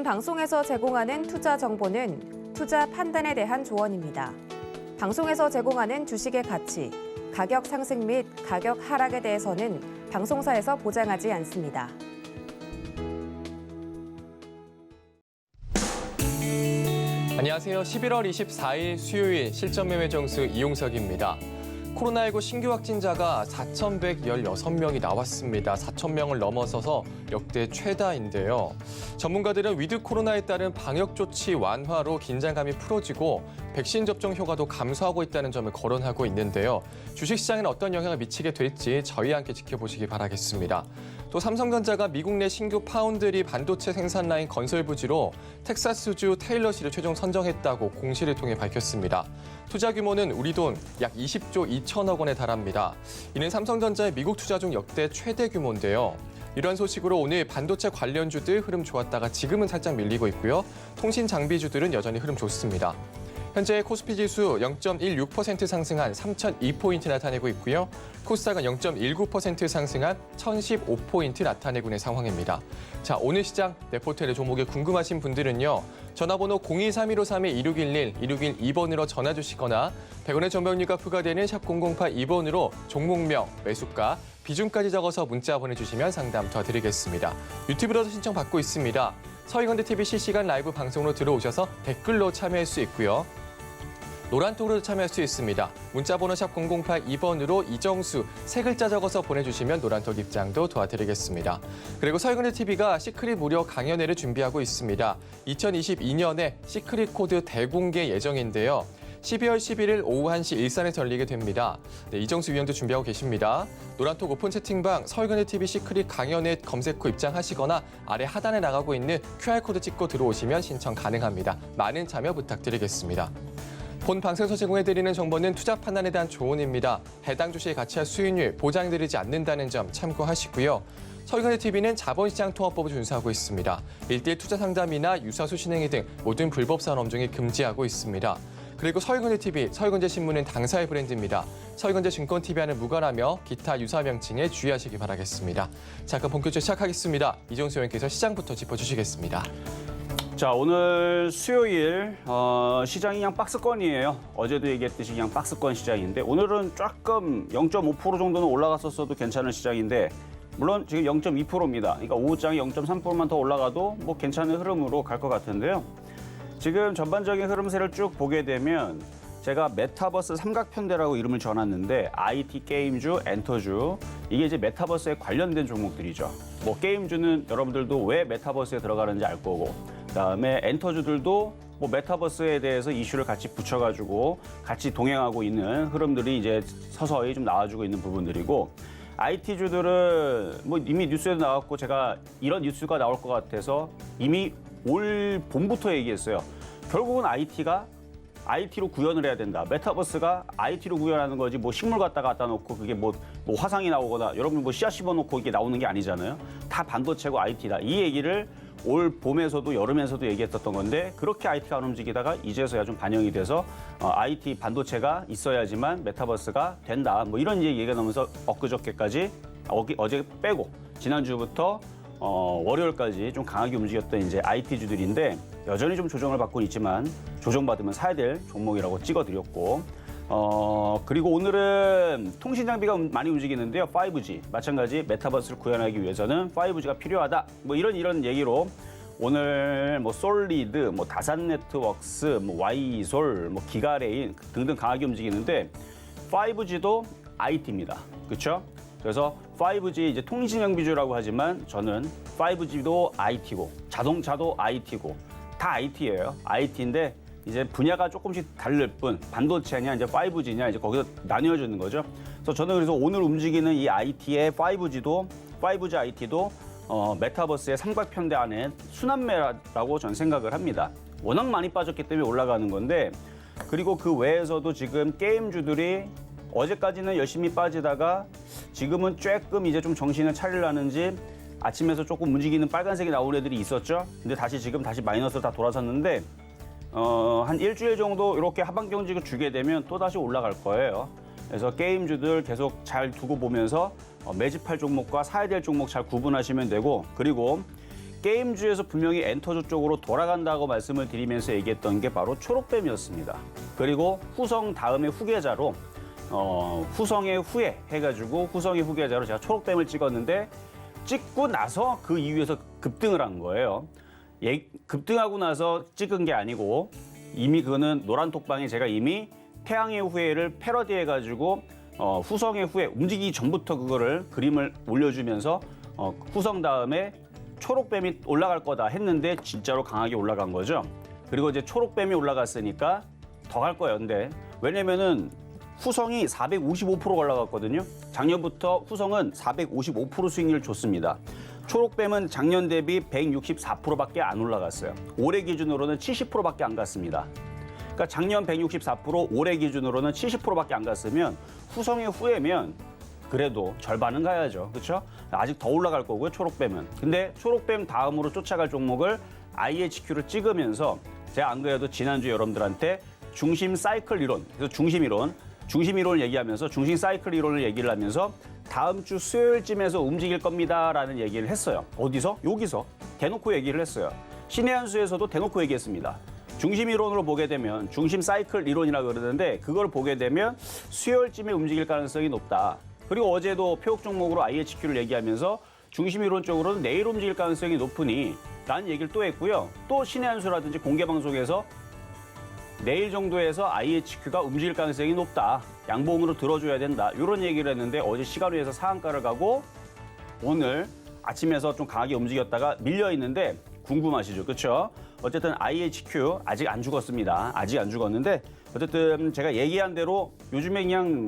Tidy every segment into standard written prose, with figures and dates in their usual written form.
본 방송에서 제공하는 투자 정보는 투자 판단에 대한 조언입니다. 방송에서 제공하는 주식의 가치, 가격 상승 및 가격 하락에 대해서는 방송사에서 보장하지 않습니다. 안녕하세요. 11월 24일 수요일 실전매매 정수 이용석입니다. 코로나19 신규 확진자가 4,116명이 나왔습니다. 4,000명을 넘어서서 역대 최다인데요. 전문가들은 위드 코로나에 따른 방역 조치 완화로 긴장감이 풀어지고 백신 접종 효과도 감소하고 있다는 점을 거론하고 있는데요. 주식시장에는 어떤 영향을 미치게 될지 저희와 함께 지켜보시기 바라겠습니다. 또 삼성전자가 미국 내 신규 파운드리 반도체 생산 라인 건설 부지로 텍사스주 테일러시를 최종 선정했다고 공시를 통해 밝혔습니다. 투자 규모는 우리 돈 약 20조 2천억 원에 달합니다. 이는 삼성전자의 미국 투자 중 역대 최대 규모인데요. 이러한 소식으로 오늘 반도체 관련주들 흐름 좋았다가 지금은 살짝 밀리고 있고요. 통신 장비주들은 여전히 흐름 좋습니다. 현재 코스피 지수 0.16% 상승한 3,002포인트 나타내고 있고요. 코스닥은 0.19% 상승한 1,015포인트 나타내고 있는 상황입니다. 자, 오늘 시장 레포트의 종목에 궁금하신 분들은요. 전화번호 023153-2611, 2612번으로 전화 주시거나 100원의 정보용료가 부과되는 샵 0082번으로 종목명, 매수가, 비중까지 적어서 문자 보내주시면 상담 도와드리겠습니다. 유튜브로도 신청 받고 있습니다. 서희건대TV 실시간 라이브 방송으로 들어오셔서 댓글로 참여할 수 있고요. 노란톡으로 참여할 수 있습니다. 문자번호 샵 0082번으로 이정수 세 글자 적어서 보내주시면 노란톡 입장도 도와드리겠습니다. 그리고 서희건대TV가 시크릿 무료 강연회를 준비하고 있습니다. 2022년에 시크릿 코드 대공개 예정인데요. 12월 11일 오후 1시 일산에서 열리게 됩니다. 네, 이정수 위원도 준비하고 계십니다. 노란톡 오픈 채팅방 서희건대TV 시크릿 강연회 검색 후 입장하시거나 아래 하단에 나가고 있는 QR코드 찍고 들어오시면 신청 가능합니다. 많은 참여 부탁드리겠습니다. 본 방송에서 제공해드리는 정보는 투자 판단에 대한 조언입니다. 해당 주식의 가치와 수익률 보장드리지 않는다는 점 참고하시고요. 서희건대TV는 자본시장 통합법을 준수하고 있습니다. 1:1 투자 상담이나 유사수 신행위 등 모든 불법 사업 업종이 금지하고 있습니다. 그리고 서희건대TV, 서희건대신문은 당사의 브랜드입니다. 서희건대증권TV와는 무관하며 기타 유사 명칭에 주의하시기 바라겠습니다. 자, 그럼 본격적으로 시작하겠습니다. 이정수 의원께서 시장부터 짚어주시겠습니다. 자, 오늘 수요일 시장이 그냥 박스권이에요. 어제도 얘기했듯이 그냥 박스권 시장인데 오늘은 조금 0.5% 정도는 올라갔었어도 괜찮은 시장인데 물론 지금 0.2%입니다. 그러니까 오후장이 0.3%만 더 올라가도 뭐 괜찮은 흐름으로 갈 것 같은데요. 지금 전반적인 흐름세를 쭉 보게 되면 제가 메타버스 삼각편대라고 이름을 지어놨는데 IT 게임주, 엔터주 이게 이제 메타버스에 관련된 종목들이죠. 뭐 게임주는 여러분들도 왜 메타버스에 들어가는지 알 거고 그다음에 엔터주들도 뭐 메타버스에 대해서 이슈를 같이 붙여가지고 같이 동행하고 있는 흐름들이 이제 서서히 좀 나와주고 있는 부분들이고 IT주들은 뭐 이미 뉴스에도 나왔고 제가 이런 뉴스가 나올 것 같아서 이미 올 봄부터 얘기했어요. 결국은 IT가 IT로 구현을 해야 된다. 메타버스가 IT로 구현하는 거지 뭐 식물 갖다 놓고 그게 뭐 화상이 나오거나 여러분 뭐 씨앗 씹어놓고 이게 나오는 게 아니잖아요. 다 반도체고 IT다. 이 얘기를 올 봄에서도 여름에서도 얘기했었던 건데 그렇게 IT가 안 움직이다가 이제서야 좀 반영이 돼서 IT 반도체가 있어야지만 메타버스가 된다. 뭐 이런 얘기가 나오면서 엊그저께까지 어제 빼고 지난주부터 월요일까지 좀 강하게 움직였던 이제 IT주들인데 여전히 좀 조정을 받고 있지만 조정받으면 사야 될 종목이라고 찍어드렸고 그리고 오늘은 통신 장비가 많이 움직이는데요. 5G 마찬가지 메타버스를 구현하기 위해서는 5G가 필요하다. 뭐 이런 얘기로 오늘 뭐 솔리드, 뭐 다산 네트워크스, 뭐 Y솔, 뭐 기가레인 등등 강하게 움직이는데 5G도 IT입니다. 그렇죠? 그래서 5G 이제 통신 장비주라고 하지만 저는 5G도 IT고 자동차도 IT고 다 IT예요. IT인데 이제 분야가 조금씩 다를 뿐 반도체냐 이제 5G냐 이제 거기서 나뉘어지는 거죠. 그래서 저는 그래서 오늘 움직이는 이 IT의 5G IT도 메타버스의 삼각편대 안에 순환매라고 저는 생각을 합니다. 워낙 많이 빠졌기 때문에 올라가는 건데 그리고 그 외에서도 지금 게임주들이 어제까지는 열심히 빠지다가 지금은 조금 이제 좀 정신을 차리려는지 아침에서 조금 움직이는 빨간색이 나오는 애들이 있었죠. 근데 지금 다시 마이너스로 다 돌아섰는데 한 일주일 정도 이렇게 하방 경직을 주게 되면 또 다시 올라갈 거예요. 그래서 게임주들 계속 잘 두고 보면서 매집할 종목과 사야 될 종목 잘 구분하시면 되고 그리고 게임주에서 분명히 엔터주 쪽으로 돌아간다고 말씀을 드리면서 얘기했던 게 바로 초록뱀이었습니다. 그리고 후성 다음에 후계자로 후성의 후예 해가지고 후성의 후계자로 제가 초록뱀을 찍었는데 찍고 나서 그 이후에서 급등을 한 거예요. 급등하고 나서 찍은 게 아니고 이미 그거는 노란톡방에 제가 이미 태양의 후예를 패러디해가지고 후성의 후예 움직이기 전부터 그거를 그림을 올려주면서 후성 다음에 초록뱀이 올라갈 거다 했는데 진짜로 강하게 올라간 거죠. 그리고 이제 초록뱀이 올라갔으니까 더 갈 거예요. 근데 왜냐면은 후성이 455%가 올라갔거든요. 작년부터 후성은 455% 수익률 좋습니다. 초록뱀은 작년 대비 164%밖에 안 올라갔어요. 올해 기준으로는 70%밖에 안 갔습니다. 그러니까 작년 164%, 올해 기준으로는 70%밖에 안 갔으면 후성의 후예면 그래도 절반은 가야죠. 그렇죠? 아직 더 올라갈 거고요, 초록뱀은. 근데 초록뱀 다음으로 쫓아갈 종목을 IHQ를 찍으면서 제가 안 그래도 지난주에 여러분들한테 중심 사이클 이론, 그래서 중심 이론을 얘기하면서 중심 사이클 이론을 얘기를 하면서 다음 주 수요일쯤에서 움직일 겁니다라는 얘기를 했어요. 어디서? 여기서 대놓고 얘기를 했어요. 신의 한 수에서도 대놓고 얘기했습니다. 중심 이론으로 보게 되면 중심 사이클 이론이라고 그러는데 그걸 보게 되면 수요일쯤에 움직일 가능성이 높다. 그리고 어제도 표적 종목으로 IHQ를 얘기하면서 중심 이론 쪽으로는 내일 움직일 가능성이 높으니 라는 얘기를 또 했고요. 또 신의 한 수라든지 공개 방송에서 내일 정도에서 IHQ가 움직일 가능성이 높다. 양봉으로 들어줘야 된다. 이런 얘기를 했는데 어제 시간외에서 상한가를 가고 오늘 아침에서 좀 강하게 움직였다가 밀려 있는데 궁금하시죠? 그렇죠? 어쨌든 IHQ 아직 안 죽었습니다. 아직 안 죽었는데 어쨌든 제가 얘기한 대로 요즘에 그냥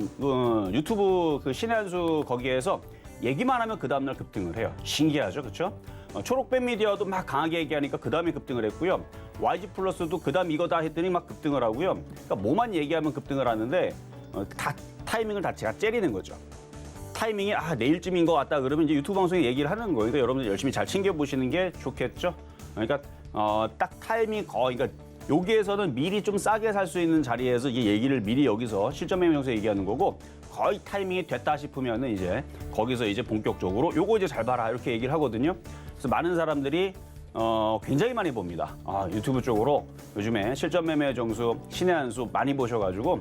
유튜브 그 신의 한 수 거기에서 얘기만 하면 그 다음날 급등을 해요. 신기하죠? 그렇죠? 초록뱀 미디어도 막 강하게 얘기하니까 그 다음에 급등을 했고요. YG 플러스도 그 다음 이거다 했더니 막 급등을 하고요. 그러니까 뭐만 얘기하면 급등을 하는데 다 타이밍을 다 제가 째리는 거죠. 타이밍이 내일쯤인 것 같다 그러면 이제 유튜브 방송에 얘기를 하는 거예요. 그러니까 여러분들 열심히 잘 챙겨보시는 게 좋겠죠. 그러니까 딱 타이밍 그러니까 여기에서는 미리 좀 싸게 살 수 있는 자리에서 이 얘기를 미리 여기서 실전 매매에서 얘기하는 거고 거의 타이밍이 됐다 싶으면은 이제 거기서 이제 본격적으로 요거 이제 잘 봐라 이렇게 얘기를 하거든요. 그래서 많은 사람들이 굉장히 많이 봅니다. 유튜브 쪽으로 요즘에 실전 매매 정수 신의 한 수 많이 보셔가지고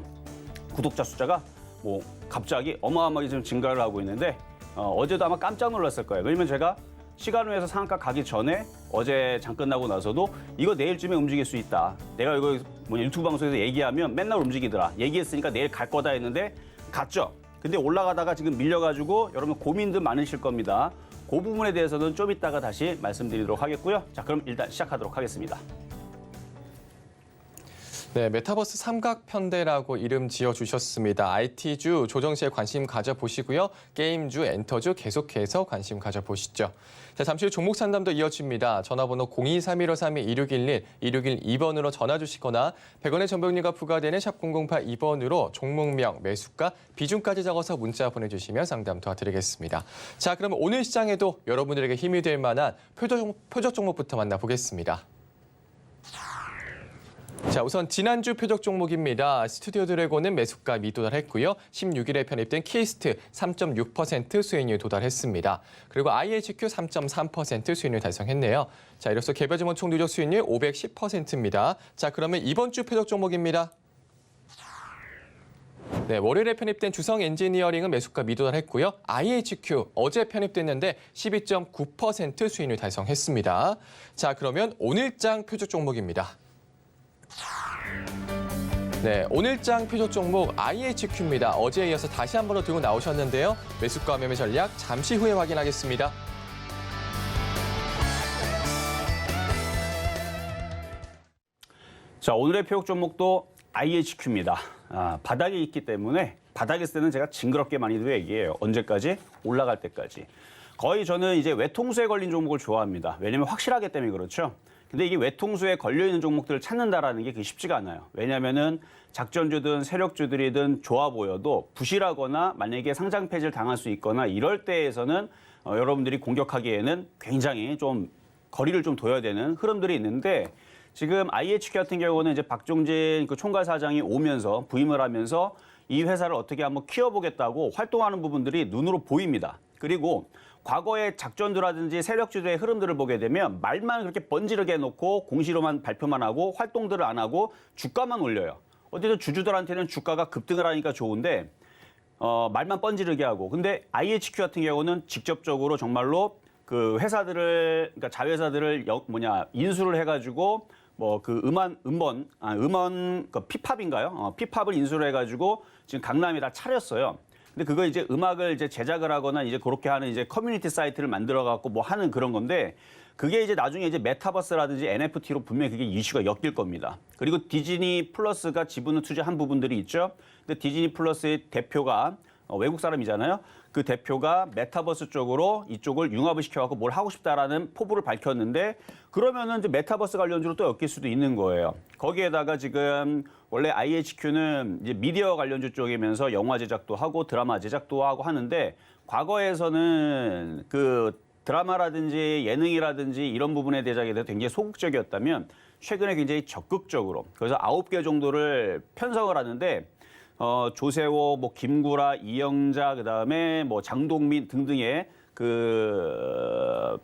구독자 숫자가 뭐 갑자기 어마어마하게 좀 증가를 하고 있는데 어제도 아마 깜짝 놀랐을 거예요. 왜냐면 제가 시간외에서 상한가 가기 전에 어제 장 끝나고 나서도 이거 내일쯤에 움직일 수 있다. 내가 이거 유튜브 방송에서 얘기하면 맨날 움직이더라. 얘기했으니까 내일 갈 거다 했는데 갔죠. 근데 올라가다가 지금 밀려가지고 여러분 고민들 많으실 겁니다. 그 부분에 대해서는 좀 이따가 다시 말씀드리도록 하겠고요. 자, 그럼 일단 시작하도록 하겠습니다. 네, 메타버스 삼각편대라고 이름 지어주셨습니다. IT주 조정 시에 관심 가져보시고요. 게임주, 엔터주 계속해서 관심 가져보시죠. 자, 잠시 후 종목 상담도 이어집니다. 전화번호 023153-2611, 2612번으로 전화 주시거나 100원의 전병리가 부과되는 샵 0082번으로 종목명, 매수가, 비중까지 적어서 문자 보내주시면 상담 도와드리겠습니다. 자, 그럼 오늘 시장에도 여러분들에게 힘이 될 만한 표적 종목부터 만나보겠습니다. 자, 우선 지난주 표적 종목입니다. 스튜디오 드래곤은 매수가 미도달했고요. 16일에 편입된 키스트 3.6% 수익률 도달했습니다. 그리고 IHQ 3.3% 수익률 달성했네요. 자, 이로써 개별 종목 총 누적 수익률 510%입니다. 자, 그러면 이번 주 표적 종목입니다. 네, 월요일에 편입된 주성 엔지니어링은 매수가 미도달했고요. IHQ 어제 편입됐는데 12.9% 수익률 달성했습니다. 자, 그러면 오늘장 표적 종목입니다. 네, 오늘장 표적 종목 IHQ입니다. 어제에 이어서 다시 한 번 더 들고 나오셨는데요. 매수가 매매 전략 잠시 후에 확인하겠습니다. 자, 오늘의 표적 종목도 IHQ입니다. 바닥에 있기 때문에 바닥에 있을 때는 제가 징그럽게 많이도 얘기해요. 언제까지? 올라갈 때까지. 거의 저는 이제 외통수에 걸린 종목을 좋아합니다. 왜냐면 확실하기 때문에 그렇죠. 근데 이게 외통수에 걸려있는 종목들을 찾는다라는 게 그게 쉽지가 않아요. 왜냐면은 작전주든 세력주들이든 좋아 보여도 부실하거나 만약에 상장 폐지를 당할 수 있거나 이럴 때에서는 여러분들이 공격하기에는 굉장히 좀 거리를 좀 둬야 되는 흐름들이 있는데 지금 IHQ 같은 경우는 이제 박종진 그 총괄 사장이 오면서 부임을 하면서 이 회사를 어떻게 한번 키워보겠다고 활동하는 부분들이 눈으로 보입니다. 그리고 과거의 작전들라든지 세력주들의 흐름들을 보게 되면 말만 그렇게 번지르게 해놓고 공시로만 발표만 하고 활동들을 안 하고 주가만 올려요. 어쨌든 주주들한테는 주가가 급등을 하니까 좋은데 말만 번지르게 하고. 근데 IHQ 같은 경우는 직접적으로 정말로 그 회사들을, 그러니까 자회사들을 인수를 해가지고 뭐 그 음원 그 피팝인가요? 피팝을 인수를 해가지고 지금 강남에다 차렸어요. 근데 그거 이제 음악을 이제 제작을 하거나 이제 그렇게 하는 이제 커뮤니티 사이트를 만들어 갖고 뭐 하는 그런 건데, 그게 이제 나중에 이제 메타버스라든지 NFT로 분명히 그게 이슈가 엮일 겁니다. 그리고 디즈니 플러스가 지분을 투자한 부분들이 있죠. 근데 디즈니 플러스의 대표가 외국 사람이잖아요. 그 대표가 메타버스 쪽으로 이쪽을 융합을 시켜갖고 뭘 하고 싶다라는 포부를 밝혔는데, 그러면은 이제 메타버스 관련주로 또 엮일 수도 있는 거예요. 거기에다가 지금 원래 IHQ는 이제 미디어 관련주 쪽이면서 영화 제작도 하고 드라마 제작도 하고 하는데, 과거에서는 그 드라마라든지 예능이라든지 이런 부분에 대해서 굉장히 소극적이었다면 최근에 굉장히 적극적으로, 그래서 9개 정도를 편성을 하는데 조세호, 뭐 김구라, 이영자, 그다음에 뭐 장동민 등등의 그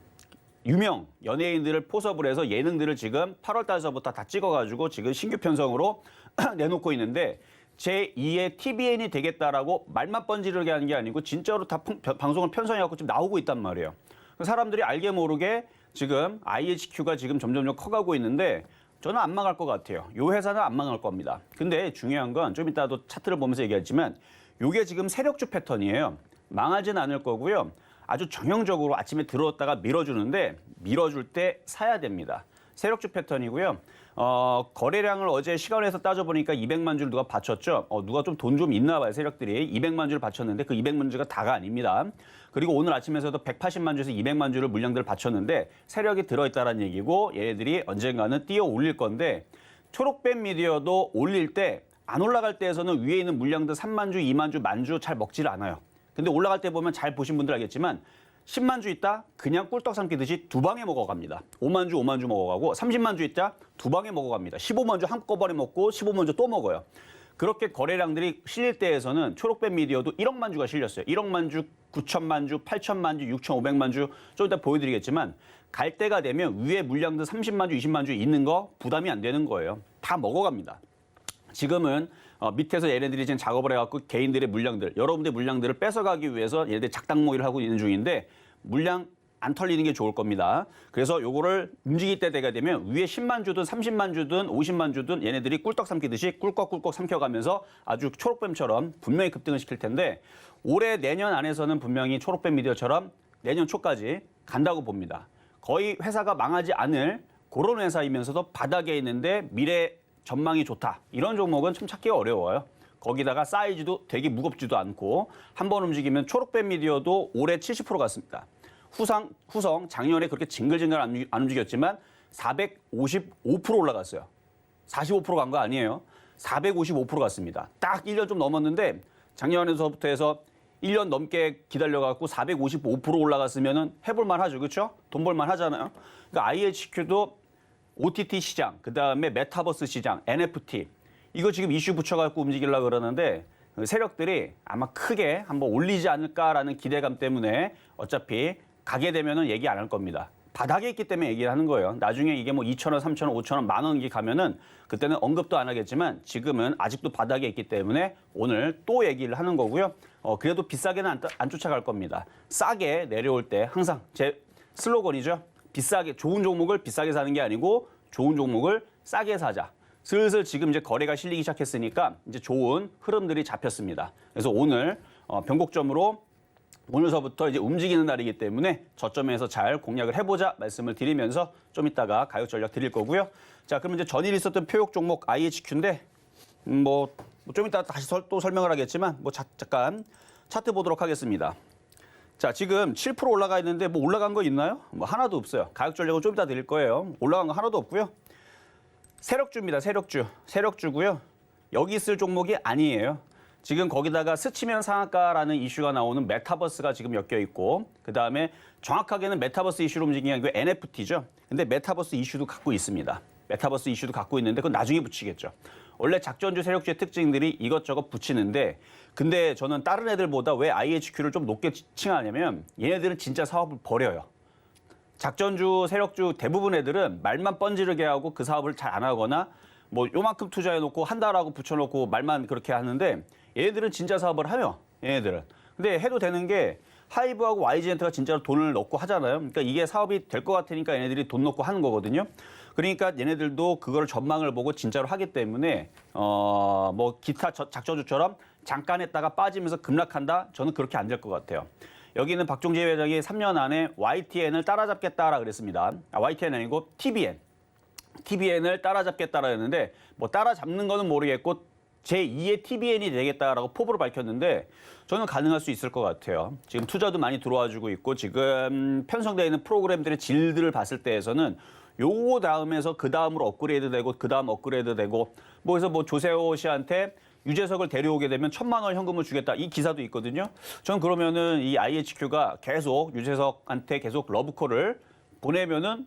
유명 연예인들을 포섭을 해서 예능들을 지금 8월 달서부터 다 찍어가지고 지금 신규 편성으로 내놓고 있는데, 제2의 TVN이 되겠다라고 말만 번지르게 하는 게 아니고 진짜로 다 방송을 편성해갖고 지금 나오고 있단 말이에요. 사람들이 알게 모르게 지금 IHQ가 지금 점점점 커가고 있는데, 저는 안 망할 것 같아요. 이 회사는 안 망할 겁니다. 근데 중요한 건 좀 이따도 차트를 보면서 얘기하지만, 이게 지금 세력주 패턴이에요. 망하지는 않을 거고요. 아주 정형적으로 아침에 들어왔다가 밀어주는데, 밀어줄 때 사야 됩니다. 세력주 패턴이고요. 거래량을 어제 시간에서 따져보니까 200만 주를 누가 바쳤죠. 누가 좀 돈 좀 있나 봐요, 세력들이. 200만 주를 바쳤는데 그 200만 주가 다가 아닙니다. 그리고 오늘 아침에서도 180만 주에서 200만 주를 물량들을 바쳤는데 세력이 들어있다는 얘기고, 얘네들이 언젠가는 뛰어 올릴 건데, 초록뱀 미디어도 올릴 때 안 올라갈 때에서는 위에 있는 물량들 3만 주, 2만 주, 만 주 잘 먹지를 않아요. 근데 올라갈 때 보면 잘 보신 분들 알겠지만, 10만 주 있다? 그냥 꿀떡 삼키듯이 두 방에 먹어갑니다. 5만 주, 5만 주 먹어가고, 30만 주 있다? 두 방에 먹어갑니다. 15만 주 한꺼번에 먹고 15만 주 또 먹어요. 그렇게 거래량들이 실릴 때에서는 초록뱀 미디어도 1억만 주가 실렸어요. 1억만 주, 9천만 주, 8천만 주, 6,500만 주, 좀 이따 보여드리겠지만, 갈 때가 되면 위에 물량들 30만 주, 20만 주 있는 거 부담이 안 되는 거예요. 다 먹어갑니다. 지금은 밑에서 얘네들이 지금 작업을 해갖고 개인들의 물량들, 여러분들의 물량들을 뺏어가기 위해서 얘네들이 작당 모의를 하고 있는 중인데, 물량 안 털리는 게 좋을 겁니다. 그래서 요거를 움직일 때가 되면 위에 10만 주든 30만 주든 50만 주든 얘네들이 꿀떡 삼키듯이 꿀꺽꿀꺽 삼켜가면서 아주 초록뱀처럼 분명히 급등을 시킬 텐데, 올해 내년 안에서는 분명히 초록뱀 미디어처럼 내년 초까지 간다고 봅니다. 거의 회사가 망하지 않을 그런 회사이면서도 바닥에 있는데 미래 전망이 좋다. 이런 종목은 좀 찾기가 어려워요. 거기다가 사이즈도 되게 무겁지도 않고, 한번 움직이면 초록뱀 미디어도 올해 70% 갔습니다. 후성 작년에 그렇게 징글징글 안 움직였지만 455% 올라갔어요. 45% 간 거 아니에요. 455% 갔습니다. 딱 1년 좀 넘었는데 작년에서부터 해서 1년 넘게 기다려갖고 455% 올라갔으면은 해볼만 하죠. 그렇죠? 돈 벌만 하잖아요. 그러니까 IHQ도 OTT 시장, 그다음에 메타버스 시장, NFT, 이거 지금 이슈 붙여갖고 움직이려고 그러는데, 세력들이 아마 크게 한번 올리지 않을까라는 기대감 때문에 어차피 가게 되면은 얘기 안 할 겁니다. 바닥에 있기 때문에 얘기를 하는 거예요. 나중에 이게 뭐 2,000원, 3,000원, 5,000원, 만 원 이게 가면은 그때는 언급도 안 하겠지만, 지금은 아직도 바닥에 있기 때문에 오늘 또 얘기를 하는 거고요. 그래도 비싸게는 안 쫓아갈 겁니다. 싸게 내려올 때 항상 제 슬로건이죠. 비싸게, 좋은 종목을 비싸게 사는 게 아니고 좋은 종목을 싸게 사자. 슬슬 지금 이제 거래가 실리기 시작했으니까 이제 좋은 흐름들이 잡혔습니다. 그래서 오늘 변곡점으로 오늘서부터 이제 움직이는 날이기 때문에 저점에서 잘 공략을 해보자 말씀을 드리면서 좀 이따가 가격 전략 드릴 거고요. 자, 그럼 이제 전일 있었던 표역 종목 IHQ인데 뭐 좀 이따 다시 또 설명을 하겠지만 잠깐 차트 보도록 하겠습니다. 자, 지금 7% 올라가 있는데 뭐 올라간 거 있나요? 뭐 하나도 없어요. 가격 전략은 좀 이따 드릴 거예요. 올라간 거 하나도 없고요. 세력주입니다. 세력주고요. 여기 있을 종목이 아니에요. 지금 거기다가 스치면 상한가라는 이슈가 나오는 메타버스가 지금 엮여 있고, 그다음에 정확하게는 메타버스 이슈로 움직이는 게 NFT죠. 근데 메타버스 이슈도 갖고 있습니다. 메타버스 이슈도 갖고 있는데 그건 나중에 붙이겠죠. 원래 작전주 세력주의 특징들이 이것저것 붙이는데 근데 저는 다른 애들보다 왜 IHQ를 좀 높게 칭하냐면 얘네들은 진짜 사업을 벌여요. 작전주 세력주 대부분 애들은 말만 뻔지르게 하고 그 사업을 잘 안 하거나 뭐 요만큼 투자해놓고 한다라고 붙여놓고 말만 그렇게 하는데 얘네들은 진짜 사업을 하며 얘네들은. 근데 해도 되는 게 하이브하고 YG엔트가 진짜로 돈을 넣고 하잖아요. 그러니까 이게 사업이 될 것 같으니까 얘네들이 돈 넣고 하는 거거든요. 그러니까 얘네들도 그걸 전망을 보고 진짜로 하기 때문에 뭐 기타 작전주처럼 잠깐 했다가 빠지면서 급락한다? 저는 그렇게 안 될 것 같아요. 여기는 박종재 회장이 3년 안에 YTN을 따라잡겠다라 그랬습니다. YTN 아니고 TBN. TBN을 따라잡겠다라 했는데 뭐 따라잡는 거는 모르겠고 제2의 TBN이 되겠다라고 포부를 밝혔는데 저는 가능할 수 있을 것 같아요. 지금 투자도 많이 들어와주고 있고 지금 편성되어 있는 프로그램들의 질들을 봤을 때에서는 요거 다음에서 그 다음으로 업그레이드 되고 그 다음 업그레이드 되고 뭐 그래서 뭐 조세호 씨한테 유재석을 데려오게 되면 1,000만 원 현금을 주겠다. 이 기사도 있거든요. 전 그러면은 이 IHQ가 계속 유재석한테 계속 러브콜을 보내면은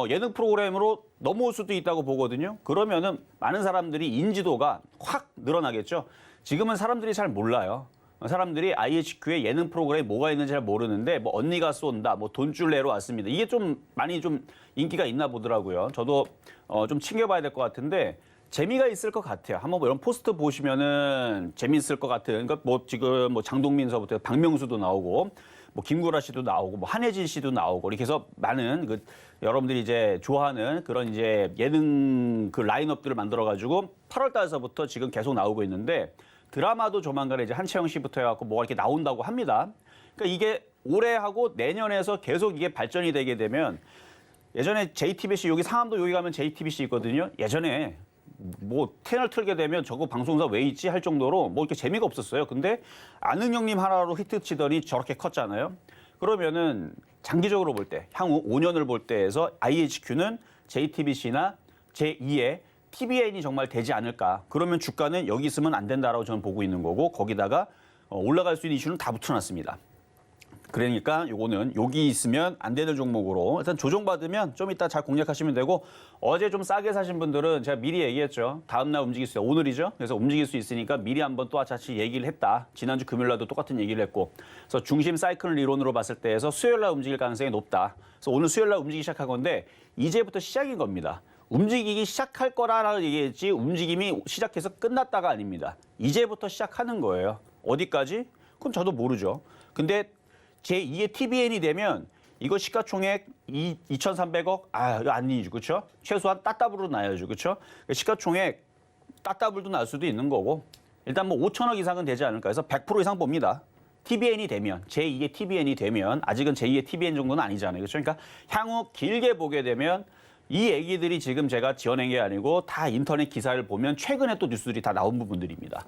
예능 프로그램으로 넘어올 수도 있다고 보거든요. 그러면은 많은 사람들이 인지도가 확 늘어나겠죠. 지금은 사람들이 잘 몰라요. 사람들이 IHQ의 예능 프로그램에 뭐가 있는지 잘 모르는데 뭐 언니가 쏜다, 뭐 돈줄 내러 왔습니다. 이게 좀 많이 좀 인기가 있나 보더라고요. 저도 좀 챙겨봐야 될 것 같은데 재미가 있을 것 같아요. 한번 뭐 이런 포스트 보시면은 재미있을 것 같은. 그러니까 뭐 지금 뭐 장동민서부터 박명수도 나오고 뭐 김구라 씨도 나오고 뭐 한혜진 씨도 나오고 이렇게 해서 많은 그 여러분들이 이제 좋아하는 그런 이제 예능 그 라인업들을 만들어 가지고 8월 달서부터 지금 계속 나오고 있는데 드라마도 조만간에 이제 한채영 씨부터 해갖고 뭐가 이렇게 나온다고 합니다. 그러니까 이게 올해 하고 내년에서 계속 이게 발전이 되게 되면 예전에 JTBC 여기 상암도 여기 가면 JTBC 있거든요. 예전에 뭐 채널 틀게 되면 저거 방송사 왜 있지 할 정도로 뭐 이렇게 재미가 없었어요. 근데 아는 형님 하나로 히트 치더니 저렇게 컸잖아요. 그러면은 장기적으로 볼 때 향후 5년을 볼 때에서 IHQ는 JTBC나 제2의 TBN이 정말 되지 않을까. 그러면 주가는 여기 있으면 안 된다라고 저는 보고 있는 거고 거기다가 올라갈 수 있는 이슈는 다 붙여놨습니다. 그러니까 요거는 여기 있으면 안 되는 종목으로 일단 조정받으면 좀 이따 잘 공략하시면 되고 어제 좀 싸게 사신 분들은 제가 미리 얘기했죠. 다음 날 움직일 수 있어요. 오늘이죠. 그래서 움직일 수 있으니까 미리 한번 또 같이 얘기를 했다. 지난주 금요일 날도 똑같은 얘기를 했고 그래서 중심 사이클 이론으로 봤을 때에서 수요일 날 움직일 가능성이 높다. 그래서 오늘 수요일 날 움직이기 시작한 건데 이제부터 시작인 겁니다. 움직이기 시작할 거라라고 얘기했지 움직임이 시작해서 끝났다가 아닙니다. 이제부터 시작하는 거예요. 어디까지? 그건 저도 모르죠. 근데 제2의 TBN이 되면 이거 시가총액 2,300억? 이거 아니죠. 그렇죠? 최소한 따따블로 나야죠. 그렇죠? 시가총액 따따블도 날 수도 있는 거고 일단 뭐 5천억 이상은 되지 않을까 해서 100% 이상 봅니다. TBN이 되면 제2의 TBN이 되면 아직은 제2의 TBN 정도는 아니잖아요. 그렇죠? 그러니까 향후 길게 보게 되면 이 얘기들이 지금 제가 지어낸 게 아니고 다 인터넷 기사를 보면 최근에 또 뉴스들이 다 나온 부분들입니다.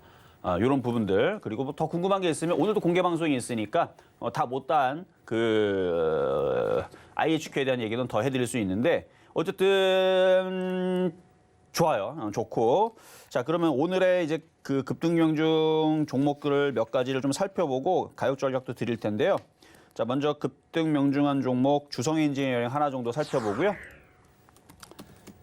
이런 부분들 그리고 뭐 더 궁금한 게 있으면 오늘도 공개 방송이 있으니까 다 못다한 그 IHQ에 대한 얘기는 더 해드릴 수 있는데 어쨌든 좋아요, 좋고 자 그러면 오늘의 이제 그 급등명중 종목들을 몇 가지를 좀 살펴보고 가격 전략도 드릴 텐데요. 자 먼저 급등명중한 종목 주성 엔지니어링 하나 정도 살펴보고요.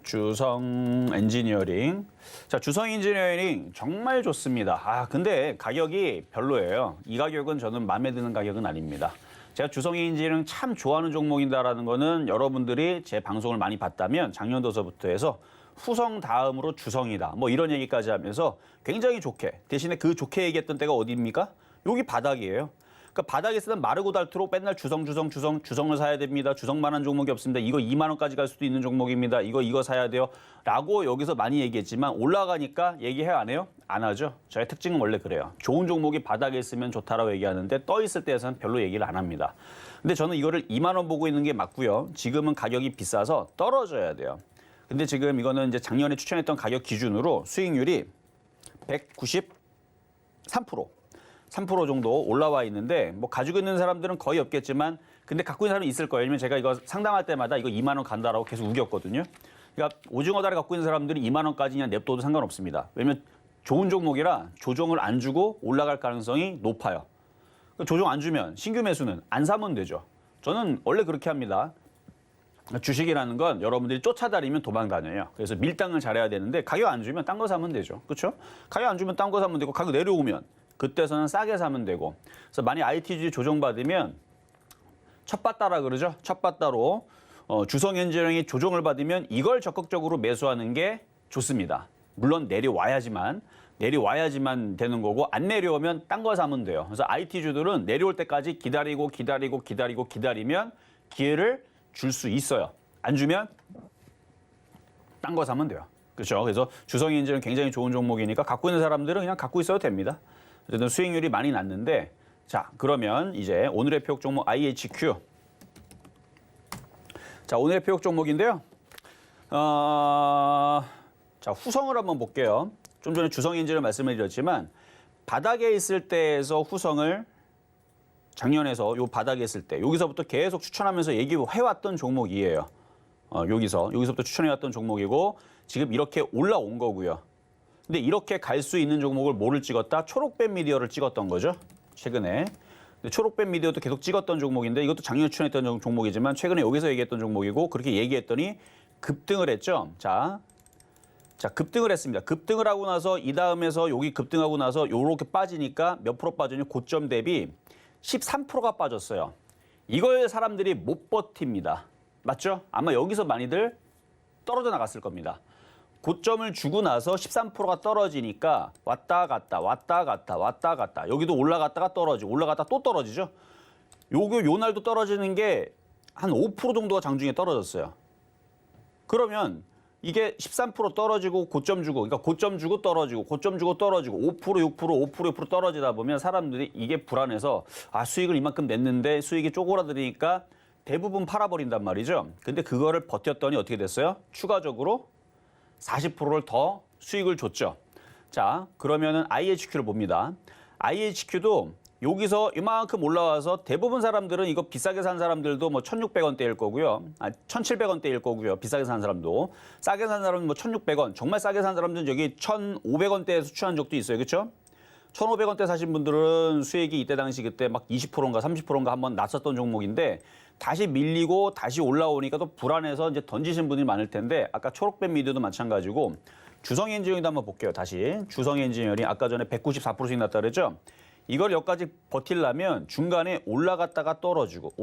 주성 엔지니어링. 자, 주성 엔지니어링 정말 좋습니다. 근데 가격이 별로예요. 이 가격은 저는 마음에 드는 가격은 아닙니다. 제가 주성 엔지니어링 참 좋아하는 종목이다라는 거는 여러분들이 제 방송을 많이 봤다면 작년도서부터 해서 후성 다음으로 주성이다. 뭐 이런 얘기까지 하면서 굉장히 좋게. 대신에 그 좋게 얘기했던 때가 어디입니까? 여기 바닥이에요. 그러니까 바닥에 쓰는 마르고 닳도록 맨날 주성을 사야 됩니다. 주성만한 종목이 없습니다. 이거 2만 원까지 갈 수도 있는 종목입니다. 이거 사야 돼요. 라고 여기서 많이 얘기했지만 올라가니까 얘기해요 안 해요? 안 하죠. 저의 특징은 원래 그래요. 좋은 종목이 바닥에 있으면 좋다라고 얘기하는데 떠 있을 때에서는 별로 얘기를 안 합니다. 근데 저는 이거를 2만 원 보고 있는 게 맞고요. 지금은 가격이 비싸서 떨어져야 돼요. 근데 지금 이거는 이제 작년에 추천했던 가격 기준으로 수익률이 3% 정도 올라와 있는데 뭐 가지고 있는 사람들은 거의 없겠지만 근데 갖고 있는 사람이 있을 거예요. 왜냐면 제가 이거 상담할 때마다 이거 2만 원 간다라고 계속 우겼거든요. 그러니까 오징어 다리 갖고 있는 사람들이 2만 원까지 그냥 냅둬도 상관없습니다. 왜냐면 좋은 종목이라 조정을 안 주고 올라갈 가능성이 높아요. 조정 안 주면 신규 매수는 안 사면 되죠. 저는 원래 그렇게 합니다. 주식이라는 건 여러분들이 쫓아다니면 도망다녀요. 그래서 밀당을 잘해야 되는데 가격 안 주면 딴 거 사면 되죠. 그렇죠? 가격 안 주면 딴 거 사면 되고 가격 내려오면 그때서는 싸게 사면 되고. 그래서 만약 ITG 조정받으면 첫바따라 그러죠. 첫바따로 주성엔지니어링이 조정을 받으면 이걸 적극적으로 매수하는 게 좋습니다. 물론 내려와야지만 되는 거고 안 내려오면 딴 거 사면 돼요. 그래서 IT주들은 내려올 때까지 기다리면 기회를 줄 수 있어요. 안 주면 딴 거 사면 돼요. 그렇죠? 그래서 주성엔지니어링 굉장히 좋은 종목이니까 갖고 있는 사람들은 그냥 갖고 있어도 됩니다. 어쨌든 수익률이 많이 났는데 자 그러면 이제 오늘의 표적 종목 IHQ. 자 오늘의 표적 종목인데요. 자 후성을 한번 볼게요. 좀 전에 주성엔지니어링 말씀을 드렸지만 바닥에 있을 때에서 후성을 작년에서 요 바닥에 있을 때 여기서부터 계속 추천하면서 얘기해왔던 종목이에요. 여기서부터 추천해왔던 종목이고 지금 이렇게 올라온 거고요. 근데 이렇게 갈 수 있는 종목을 뭐를 찍었다? 초록뱀 미디어를 찍었던 거죠. 최근에. 근데 초록뱀 미디어도 계속 찍었던 종목인데 이것도 작년에 추천했던 종목이지만 최근에 여기서 얘기했던 종목이고 그렇게 얘기했더니 급등을 했죠. 자, 급등을 했습니다. 급등을 하고 나서 이 다음에서 여기 급등하고 나서 이렇게 빠지니까 몇 프로 빠지냐? 고점 대비 13%가 빠졌어요. 이걸 사람들이 못 버팁니다. 맞죠? 아마 여기서 많이들 떨어져 나갔을 겁니다. 고점을 주고 나서 13%가 떨어지니까 왔다 갔다. 여기도 올라갔다가 떨어지고 올라갔다 또 떨어지죠. 요 날도 떨어지는 게 한 5% 정도가 장중에 떨어졌어요. 그러면 이게 13% 떨어지고 고점 주고, 그러니까 고점 주고 떨어지고, 5%, 6% 떨어지다 보면 사람들이 이게 불안해서 수익을 이만큼 냈는데 수익이 쪼그라드니까 대부분 팔아버린단 말이죠. 근데 그거를 버텼더니 어떻게 됐어요? 추가적으로 40%를 더 수익을 줬죠. 자, 그러면은 IHQ를 봅니다. IHQ도 여기서 이만큼 올라와서 대부분 사람들은 이거 비싸게 산 사람들도 뭐 1,600원대일 거고요. 1,700원대일 거고요. 비싸게 산 사람도. 싸게 산 사람은 뭐 1,600원. 정말 싸게 산 사람들은 여기 1,500원대에서 추천한 적도 있어요. 그렇죠? 1,500원대 사신 분들은 수익이 이때 당시 그때 막 20%인가 30%인가 한번 났었던 종목인데 다시 밀리고 다시 올라오니까 또 불안해서 이제 던지신 분이 많을 텐데 아까 초록뱀 미디어도 마찬가지고 주성엔지니어링도 한번 볼게요. 다시 주성엔지니어링 아까 전에 194%씩 났다 그랬죠? 이걸 여기까지 버틸려면 중간에 올라갔다가 떨어지고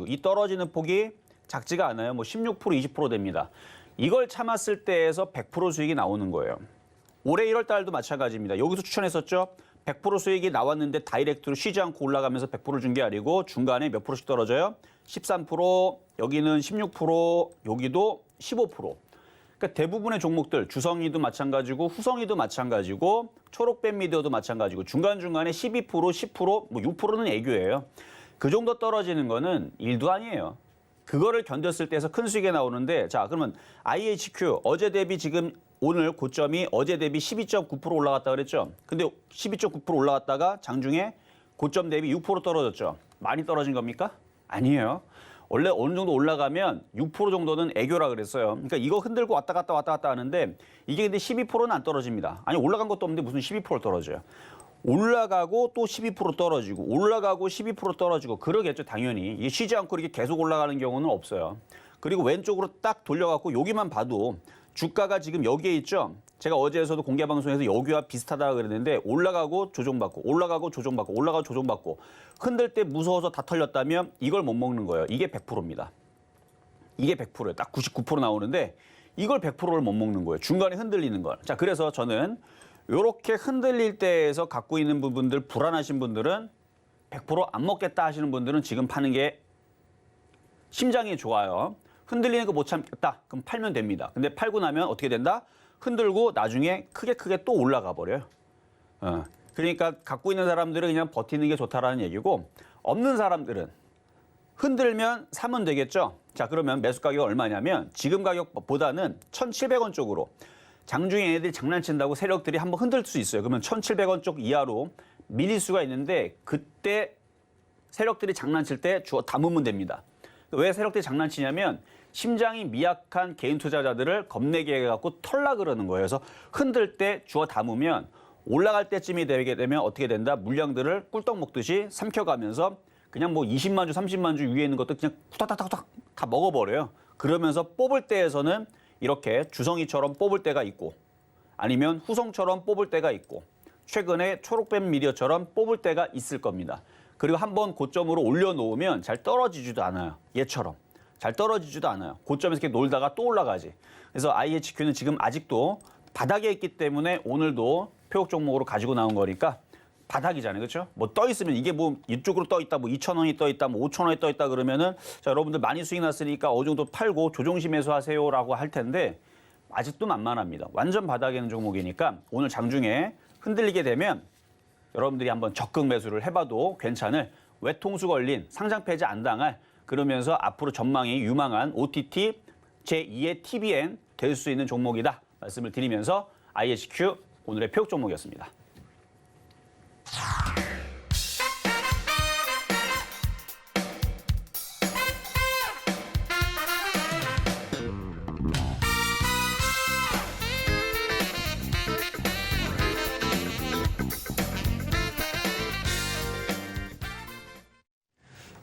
이 떨어지는 폭이 작지가 않아요. 뭐 16%, 20% 됩니다. 이걸 참았을 때에서 100% 수익이 나오는 거예요. 올해 1월 달도 마찬가지입니다. 여기서 추천했었죠. 100% 수익이 나왔는데 다이렉트로 쉬지 않고 올라가면서 100%를 준 게 아니고 중간에 몇 프로씩 떨어져요? 13%, 여기는 16%, 여기도 15%. 그러니까 대부분의 종목들, 주성이도 마찬가지고 후성이도 마찬가지고 초록뱀 미디어도 마찬가지고 중간중간에 12%, 10%, 뭐 6%는 애교예요. 그 정도 떨어지는 거는 일도 아니에요. 그거를 견뎠을 때에서 큰 수익이 나오는데 자 그러면 IHQ 어제 대비 지금 오늘 고점이 어제 대비 12.9% 올라갔다 그랬죠. 근데 12.9% 올라갔다가 장중에 고점 대비 6% 떨어졌죠. 많이 떨어진 겁니까? 아니에요. 원래 어느 정도 올라가면 6% 정도는 애교라 그랬어요. 그러니까 이거 흔들고 왔다 갔다 하는데 이게 근데 12%는 안 떨어집니다. 아니 올라간 것도 없는데 무슨 12% 떨어져요. 올라가고 또 12% 떨어지고 올라가고 12% 떨어지고 그러겠죠. 당연히. 이게 쉬지 않고 이렇게 계속 올라가는 경우는 없어요. 그리고 왼쪽으로 딱 돌려갖고 여기만 봐도 주가가 지금 여기에 있죠. 제가 어제에서도 공개 방송에서 여기와 비슷하다고 그랬는데 올라가고 조정받고 올라가고 조정받고 올라가고 조정받고 흔들 때 무서워서 다 털렸다면 이걸 못 먹는 거예요. 이게 100%입니다. 이게 100%예요. 딱 99% 나오는데 이걸 100%를 못 먹는 거예요. 중간에 흔들리는 걸. 자, 그래서 저는 이렇게 흔들릴 때에서 갖고 있는 부분들 불안하신 분들은 100% 안 먹겠다 하시는 분들은 지금 파는 게 심장이 좋아요. 흔들리는 거 못 참겠다. 그럼 팔면 됩니다. 근데 팔고 나면 어떻게 된다? 흔들고 나중에 크게 또 올라가 버려요. 그러니까 갖고 있는 사람들은 그냥 버티는 게 좋다라는 얘기고 없는 사람들은 흔들면 사면 되겠죠. 자, 그러면 매수 가격이 얼마냐면 지금 가격보다는 1,700원 쪽으로 장중에 얘네들이 장난친다고 세력들이 한번 흔들 수 있어요. 그러면 1,700원 쪽 이하로 밀릴 수가 있는데 그때 세력들이 장난칠 때 주워 담으면 됩니다. 왜 세력들이 장난치냐면 심장이 미약한 개인 투자자들을 겁내게 해갖고 털라 그러는 거예요. 그래서 흔들 때 주워 담으면 올라갈 때쯤이 되게 되면 어떻게 된다? 물량들을 꿀떡 먹듯이 삼켜가면서 그냥 뭐 20만 주, 30만 주 위에 있는 것도 그냥 후다닥닥닥 다 먹어버려요. 그러면서 뽑을 때에서는 이렇게 주성이처럼 뽑을 때가 있고 아니면 후성처럼 뽑을 때가 있고 최근에 초록뱀 미디어처럼 뽑을 때가 있을 겁니다. 그리고 한번 고점으로 올려놓으면 잘 떨어지지도 않아요. 얘처럼. 잘 떨어지지도 않아요. 고점에서 이렇게 놀다가 또 올라가지. 그래서 IHQ는 지금 아직도 바닥에 있기 때문에 오늘도 표적 종목으로 가지고 나온 거니까 바닥이잖아요. 그렇죠? 뭐 떠 있으면 이게 뭐 이쪽으로 떠 있다, 뭐 2,000원이 떠 있다, 뭐 5,000원이 떠 있다 그러면은 자, 여러분들 많이 수익 났으니까 어느 정도 팔고 조정시 매수하세요라고 할 텐데 아직도 만만합니다. 완전 바닥에 있는 종목이니까 오늘 장중에 흔들리게 되면 여러분들이 한번 적극 매수를 해봐도 괜찮을 외통수 걸린 상장 폐지 안 당할 그러면서 앞으로 전망이 유망한 OTT 제2의 TBN 될 수 있는 종목이다 말씀을 드리면서 IHQ 오늘의 표적 종목이었습니다.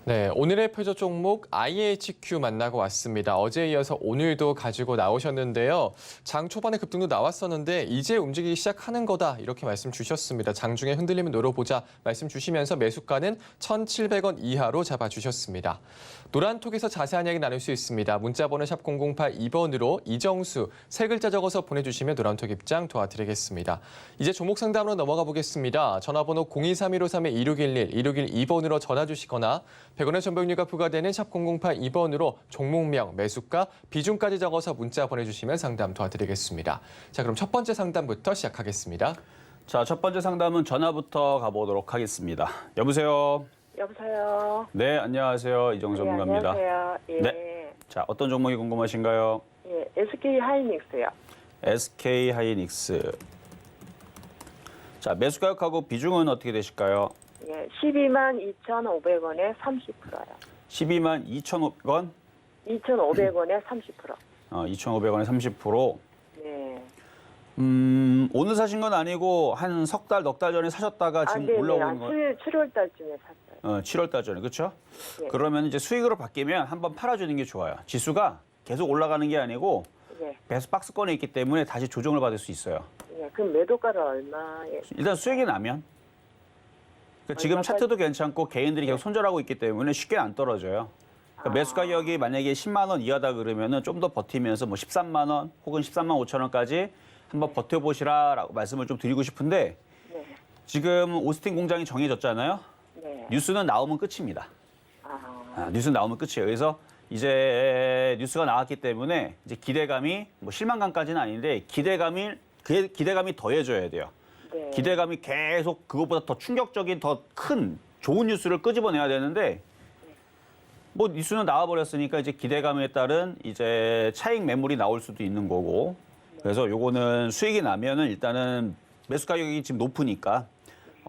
네, 오늘의 표적 종목 IHQ 만나고 왔습니다. 어제에 이어서 오늘도 가지고 나오셨는데요. 장 초반에 급등도 나왔었는데 이제 움직이기 시작하는 거다 이렇게 말씀 주셨습니다. 장중에 흔들림을 노려보자 말씀 주시면서 매수가는 1,700원 이하로 잡아주셨습니다. 노란톡에서 자세한 이야기 나눌 수 있습니다. 문자번호 샵 0082번으로 이정수 세 글자 적어서 보내주시면 노란톡 입장 도와드리겠습니다. 이제 종목 상담으로 넘어가 보겠습니다. 전화번호 023-1503-2611, 2612번으로 전화 주시거나 100원의 전병료가 부과되는 샵 0082번으로 종목명, 매수가, 비중까지 적어서 문자 보내주시면 상담 도와드리겠습니다. 자, 그럼 첫 번째 상담부터 시작하겠습니다. 자, 첫 번째 상담은 전화부터 가보도록 하겠습니다. 여보세요. 여보세요. 네, 안녕하세요. 이정수 전문가입니다. 안녕하세요. 예. 네. 자, 어떤 종목이 궁금하신가요? 예, SK 하이닉스요. SK 하이닉스. 자, 매수 가격하고 비중은 어떻게 되실까요? 예, 122,500원에 30%요. 122,2,500원? 2,500원에 30%. 2,500원에 30%. 네. 오늘 사신 건 아니고 한 석 달, 넉 달 전에 사셨다가 지금 네네. 올라오는 거. 7월 달쯤에 샀어요. 7월 달 전에, 그렇죠? 예. 그러면 이제 수익으로 바뀌면 한번 팔아주는 게 좋아요. 지수가 계속 올라가는 게 아니고 예. 배수 박스권에 있기 때문에 다시 조정을 받을 수 있어요. 예. 그럼 매도가를 얼마에? 일단 수익이 나면. 그러니까 지금 얼마까지? 차트도 괜찮고 개인들이 계속 손절하고 있기 때문에 쉽게 안 떨어져요. 그러니까 매수 가격이 만약에 10만 원 이하다 그러면은 좀 더 버티면서 뭐 13만 원 혹은 13만 5천 원까지 한번 버텨보시라라고 말씀을 좀 드리고 싶은데 네. 지금 오스틴 공장이 정해졌잖아요. 네. 뉴스는 나오면 끝입니다. 아, 뉴스 나오면 끝이에요. 그래서 이제 뉴스가 나왔기 때문에 이제 기대감이 뭐 실망감까지는 아닌데 기대감이 더해져야 돼요. 네. 기대감이 계속 그것보다 더 충격적인 더 큰 좋은 뉴스를 끄집어내야 되는데 뭐 뉴스는 나와버렸으니까 이제 기대감에 따른 이제 차익 매물이 나올 수도 있는 거고 그래서 요거는 수익이 나면은 일단은 매수 가격이 지금 높으니까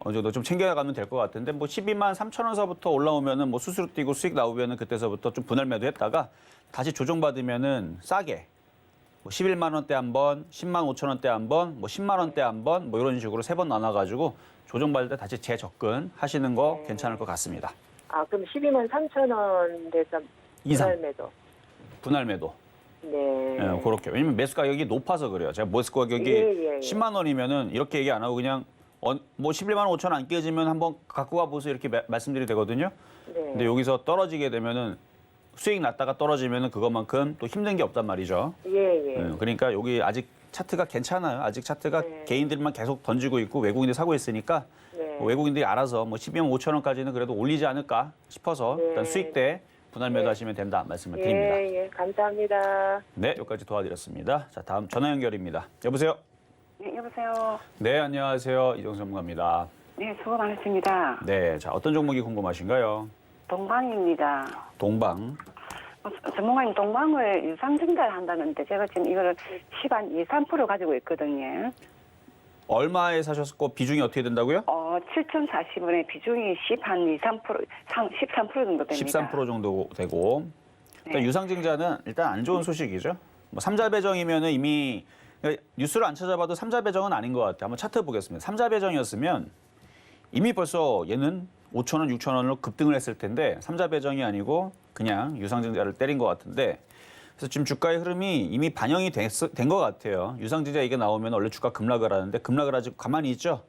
어느 정도 좀 챙겨가면 될 것 같은데 뭐 12만 3천 원서부터 올라오면은 뭐 수수료 띄고 수익 나오면은 그때서부터 좀 분할 매도했다가 다시 조정받으면은 싸게 뭐 11만 원대 한 번, 10만 5천 원대 한 번, 뭐 10만 원대 한 번, 뭐 이런 식으로 세 번 나눠가지고 조정받을 때 다시 재접근 하시는 거 괜찮을 것 같습니다. 아, 그럼 123,000원 돼서 이상. 분할 매도. 분할 매도. 네. 예, 그렇게. 왜냐면 매수 가격이 높아서 그래요. 제가 매수 가격이 예. 10만 원이면은 이렇게 얘기 안 하고 그냥 뭐 11만 5천 원 안 깨지면 한번 갖고 가 보세요 이렇게 말씀드리게 되거든요. 네. 근데 여기서 떨어지게 되면은 수익 났다가 떨어지면은 그것만큼 또 힘든 게 없단 말이죠. 예. 그러니까 여기 아직 차트가 괜찮아요. 아직 차트가 네. 개인들만 계속 던지고 있고 외국인들 사고 있으니까 네. 뭐 외국인들이 알아서 뭐 12만 5천 원까지는 그래도 올리지 않을까 싶어서 네. 일단 수익 때 분할 매도하시면 된다 말씀을 드립니다. 예. 감사합니다. 네, 여기까지 도와드렸습니다. 자, 다음 전화 연결입니다. 여보세요? 네, 여보세요. 네, 안녕하세요. 이정수 전문가입니다. 네, 수고 많으십니다. 네, 자, 어떤 종목이 궁금하신가요? 동방입니다. 동방. 전문가님, 동방을 유상증자를 한다는데 제가 지금 이거를 시간 2, 3% 가지고 있거든요. 얼마에 사셨고 비중이 어떻게 된다고요? 7,040원에 비중이 13% 정도 됩니다. 13% 정도 되고. 일단 네. 유상증자는 일단 안 좋은 소식이죠. 뭐 삼자 배정이면은 이미 뉴스를 안 찾아봐도 삼자 배정은 아닌 것 같아요. 한번 차트 보겠습니다. 삼자 배정이었으면 이미 벌써 얘는 5,000원, 6,000원으로 급등을 했을 텐데 삼자 배정이 아니고 그냥 유상증자를 때린 것 같은데 그래서 지금 주가의 흐름이 이미 반영이 된 것 같아요. 유상증자 이게 나오면 원래 주가 급락을 하는데 급락을 하지 가만히 있죠.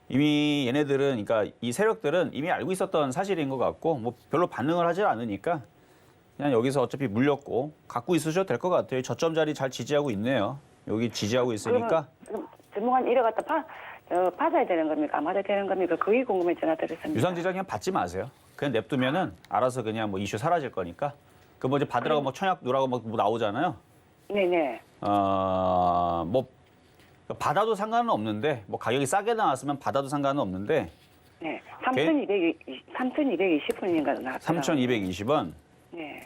이미 얘네들은 그러니까 이 세력들은 이미 알고 있었던 사실인 것 같고 뭐 별로 반응을 하지 않으니까 그냥 여기서 어차피 물렸고 갖고 있으셔도 될 것 같아요. 저점 자리 잘 지지하고 있네요. 여기 지지하고 있으니까. 그럼 전문가는 이래 갖다 받아야 되는 겁니까? 안 받아야 되는 겁니까? 그게 궁금해 전화 드렸습니다. 유상증자 그냥 받지 마세요. 그냥 냅두면은 알아서 그냥 뭐 이슈 사라질 거니까. 그 뭐 이제 받으라고 뭐 청약 누라고 뭐 나오잖아요. 네네. 뭐 받아도 상관은 없는데 뭐 가격이 싸게 나왔으면 받아도 상관은 없는데 네. 3,220원인가 나왔더라고요. 3,220원. 네.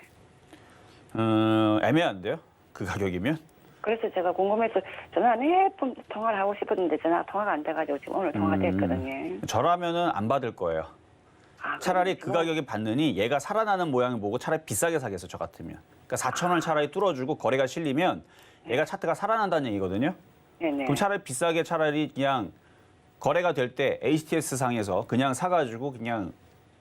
애매한데요? 그 가격이면? 그래서 제가 궁금해서 전화 몇번 통화를 하고 싶었는데 통화가 안 돼가지고 지금 오늘 통화가 됐거든요. 저라면은 안 받을 거예요. 아, 차라리 그 그럼 가격에 받느니 얘가 살아나는 모양을 보고 차라리 비싸게 사겠어, 저 같으면. 그러니까 4,000원 차라리 뚫어주고 거래가 실리면 얘가 차트가 살아난다는 얘기거든요. 네네. 그럼 차라리 비싸게 차라리 그냥 거래가 될 때 HTS 상에서 그냥 사가지고 그냥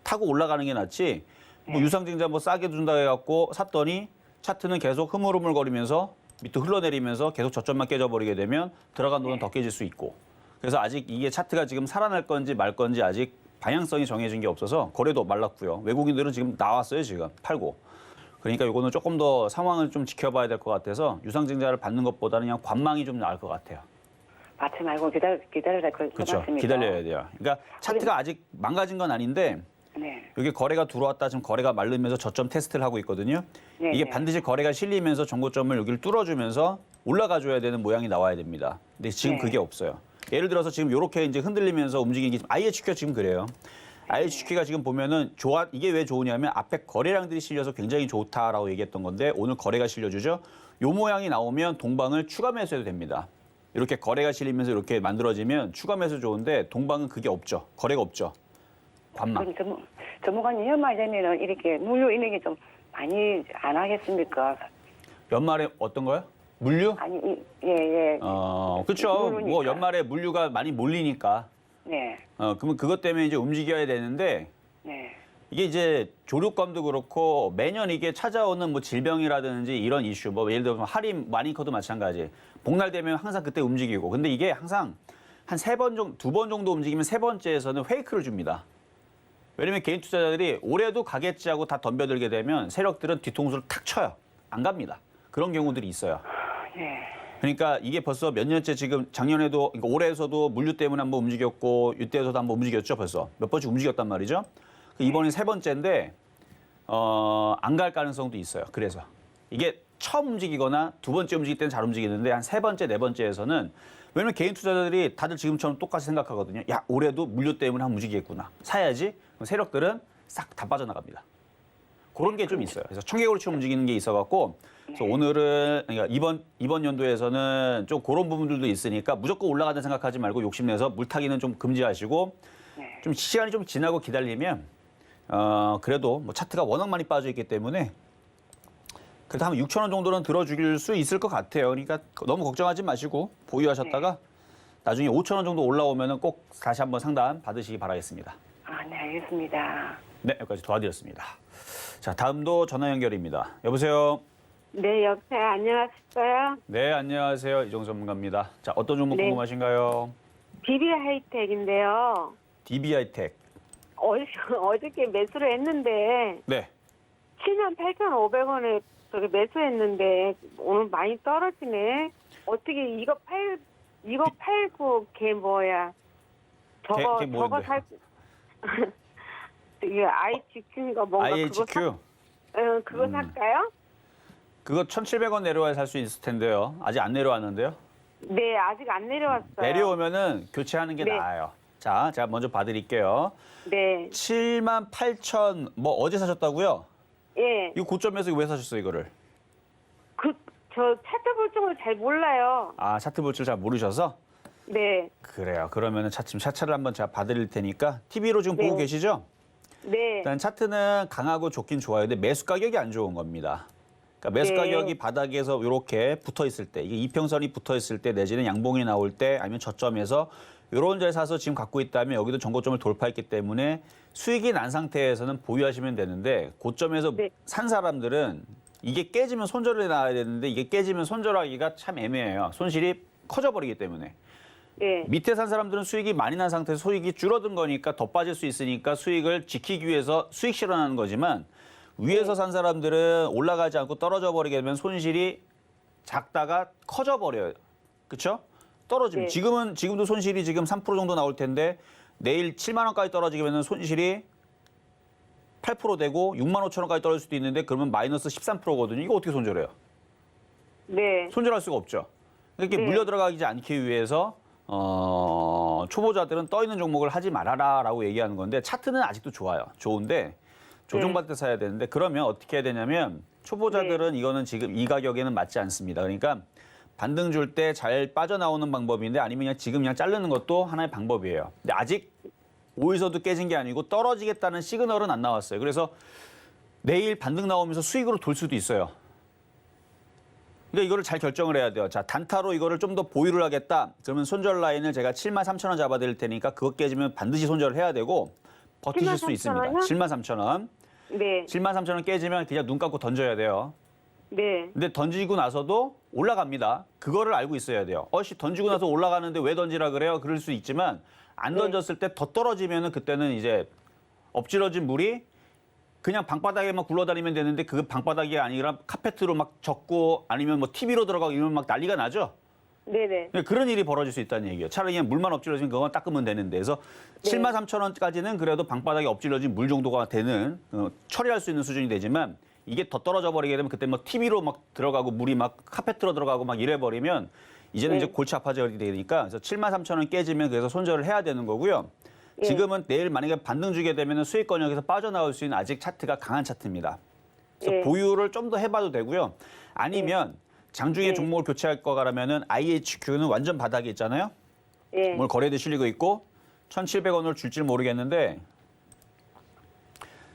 타고 올라가는 게 낫지. 뭐 유상증자 뭐 싸게 준다 해갖고 샀더니 차트는 계속 흐물흐물거리면서 밑으로 흘러내리면서 계속 저점만 깨져버리게 되면 들어간 돈은 더 깨질 수 있고. 그래서 아직 이게 차트가 지금 살아날 건지 말 건지 아직 방향성이 정해진 게 없어서 거래도 말랐고요. 외국인들은 지금 나왔어요, 지금 팔고. 그러니까 이거는 조금 더 상황을 좀 지켜봐야 될 것 같아서 유상증자를 받는 것보다는 그냥 관망이 좀 나을 것 같아요. 받지 말고 기다려야 그 그렇죠. 맞습니까? 기다려야 돼요. 그러니까 차트가 아직 망가진 건 아닌데 네. 여기 거래가 들어왔다 지금 거래가 마르면서 저점 테스트를 하고 있거든요. 네, 이게 네. 반드시 거래가 실리면서 정고점을 여기를 뚫어주면서 올라가줘야 되는 모양이 나와야 됩니다. 근데 지금 네. 그게 없어요. 예를 들어서 지금 이렇게 이제 흔들리면서 움직이는 게 IHQ가 지금 그래요. IHQ가 지금 보면은 이게 왜 좋으냐면 앞에 거래량들이 실려서 굉장히 좋다라고 얘기했던 건데 오늘 거래가 실려주죠. 요 모양이 나오면 동방을 추가 매수해도 됩니다. 이렇게 거래가 실리면서 이렇게 만들어지면 추가 매수 좋은데 동방은 그게 없죠. 거래가 없죠. 관망. 그럼 전문가님 연말 되면은 이렇게 물류 이런 게 좀 많이 안 하겠습니까? 연말에 어떤 거요? 물류? 아니 예. 그렇죠. 물류니까. 뭐 연말에 물류가 많이 몰리니까. 네. 그러면 그것 때문에 이제 움직여야 되는데 네. 이게 이제 조류감도 그렇고 매년 이게 찾아오는 뭐 질병이라든지 이런 이슈, 뭐 예를 들어서 할인 마니커도 마찬가지. 복날 되면 항상 그때 움직이고. 근데 이게 항상 한 3번 정도, 2번 정도 움직이면 세 번째에서는 페이크를 줍니다. 왜냐면 개인 투자자들이 올해도 가겠지 하고 다 덤벼들게 되면 세력들은 뒤통수를 탁 쳐요. 안 갑니다. 그런 경우들이 있어요. 네. 그러니까 이게 벌써 몇 년째 지금 작년에도 그러니까 올해에서도 물류 때문에 한번 움직였고 이때에서도 한번 움직였죠 벌써 몇 번씩 움직였단 말이죠. 이번이 세 번째인데 안 갈 가능성도 있어요. 그래서 이게 처음 움직이거나 두 번째 움직일 때는 잘 움직이는데 한 세 번째 네 번째에서는 왜냐면 개인 투자자들이 다들 지금처럼 똑같이 생각하거든요. 야 올해도 물류 때문에 한번 움직이겠구나 사야지. 그럼 세력들은 싹 다 빠져나갑니다. 그런 게 좀 있어요. 그래서 청개구리처럼 움직이는 게 있어갖고 그래서 오늘은 그러니까 이번 연도에서는 좀 그런 부분들도 있으니까 무조건 올라간다 생각하지 말고 욕심내서 물타기는 좀 금지하시고 네. 좀 시간이 좀 지나고 기다리면 그래도 뭐 차트가 워낙 많이 빠져 있기 때문에 그래도 한 6,000원 정도는 들어줄 수 있을 것 같아요. 그러니까 너무 걱정하지 마시고 보유하셨다가 나중에 5,000원 정도 올라오면은 꼭 다시 한번 상담 받으시기 바라겠습니다. 아, 네, 알겠습니다. 네, 여기까지 도와드렸습니다. 자, 다음도 전화 연결입니다. 여보세요. 네, 여보세요. 안녕하셨어요? 네, 안녕하세요. 이종석 전문가입니다. 자, 어떤 종목 네. 궁금하신가요? DB 하이텍인데요. DB하이텍. 어저께 매수를 했는데 네. 78,500원에 저기 매수했는데 오늘 많이 떨어지네. 어떻게 이거 팔고 걔 뭐야? 걔 뭐였는데? 저거 살 이게 IGQ인가 뭔가 IHQ. 그거 살까요? 그거 1,700원 내려와야 살 수 있을 텐데요. 아직 안 내려왔는데요. 네, 아직 안 내려왔어요. 내려오면은 교체하는 게 네. 나아요. 자, 제가 먼저 봐드릴게요. 네. 78,000 뭐 어제 사셨다고요? 예. 이 고점에서 왜 사셨어요, 이거를? 저 차트 볼 줄을 잘 몰라요. 아, 차트 볼 줄 잘 모르셔서? 네. 그래요. 그러면은 차트를 한번 제가 봐드릴 테니까 TV로 지금 네. 보고 계시죠? 네. 일단 차트는 강하고 좋긴 좋아요. 근데 매수 가격이 안 좋은 겁니다. 그러니까 매수 네. 가격이 바닥에서 이렇게 붙어 있을 때, 이게 이평선이 붙어 있을 때 내지는 양봉이 나올 때 아니면 저점에서 이런 데 사서 지금 갖고 있다면 여기도 전고점을 돌파했기 때문에 수익이 난 상태에서는 보유하시면 되는데 고점에서 네. 산 사람들은 이게 깨지면 손절을 나와야 되는데 이게 깨지면 손절하기가 참 애매해요. 손실이 커져버리기 때문에. 예. 밑에 산 사람들은 수익이 많이 난 상태에서 수익이 줄어든 거니까 더 빠질 수 있으니까 수익을 지키기 위해서 수익 실현하는 거지만 위에서 산 사람들은 올라가지 않고 떨어져 버리게 되면 손실이 작다가 커져 버려요. 그렇죠? 떨어지면 네. 지금도 손실이 지금 3% 정도 나올 텐데 내일 7만 원까지 떨어지게 되면 손실이 8% 되고 6만 5천 원까지 떨어질 수도 있는데 그러면 마이너스 13%거든요. 이거 어떻게 손절해요? 네. 손절할 수가 없죠. 이렇게 네. 물려 들어가지 않기 위해서 초보자들은 떠 있는 종목을 하지 말아라라고 얘기하는 건데 차트는 아직도 좋아요. 좋은데 조정받을 때 사야 되는데 그러면 어떻게 해야 되냐면 초보자들은 이거는 지금 이 가격에는 맞지 않습니다. 그러니까 반등 줄 때 잘 빠져나오는 방법인데 아니면 그냥 지금 그냥 자르는 것도 하나의 방법이에요. 근데 아직 5에서도 깨진 게 아니고 떨어지겠다는 시그널은 안 나왔어요. 그래서 내일 반등 나오면서 수익으로 돌 수도 있어요. 그러니까 이거를 잘 결정을 해야 돼요. 자, 단타로 이거를 좀 더 보유를 하겠다. 그러면 손절 라인을 제가 73,000원 잡아드릴 테니까 그거 깨지면 반드시 손절을 해야 되고 버티실 수 있습니다. 73,000원. 네. 73,000원 깨지면 그냥 눈 감고 던져야 돼요. 네. 근데 던지고 나서도 올라갑니다. 그거를 알고 있어야 돼요. 던지고 나서 올라가는데 왜 던지라 그래요? 그럴 수 있지만 안 네. 던졌을 때 더 떨어지면은 그때는 이제 엎질러진 물이 그냥 방바닥에만 굴러다니면 되는데 그 방바닥이 아니라 카페트로 막 젖고 아니면 뭐 TV로 들어가고 이러면 막 난리가 나죠. 네네. 그런 일이 벌어질 수 있다는 얘기예요. 차라리 그냥 물만 엎질러지면 그거만 닦으면 되는데 그래서 73,000원까지는 그래도 방바닥에 엎질러진 물 정도가 되는 처리할 수 있는 수준이 되지만 이게 더 떨어져 버리게 되면 그때 뭐 TV로 막 들어가고 물이 막 카페트로 들어가고 막 이래 버리면 이제는 이제 골치 아파지게 되니까 그래서 73,000원 깨지면 그래서 손절을 해야 되는 거고요. 지금은 내일 만약에 반등 주게 되면 수익권역에서 빠져나올 수 있는 아직 차트가 강한 차트입니다. 그래서 보유를 좀 더 해봐도 되고요. 아니면 장중에 종목을 교체할 거라면은 IHQ는 완전 바닥에 있잖아요. 예. 오늘 거래도 실리고 있고 1,700원을 줄지 모르겠는데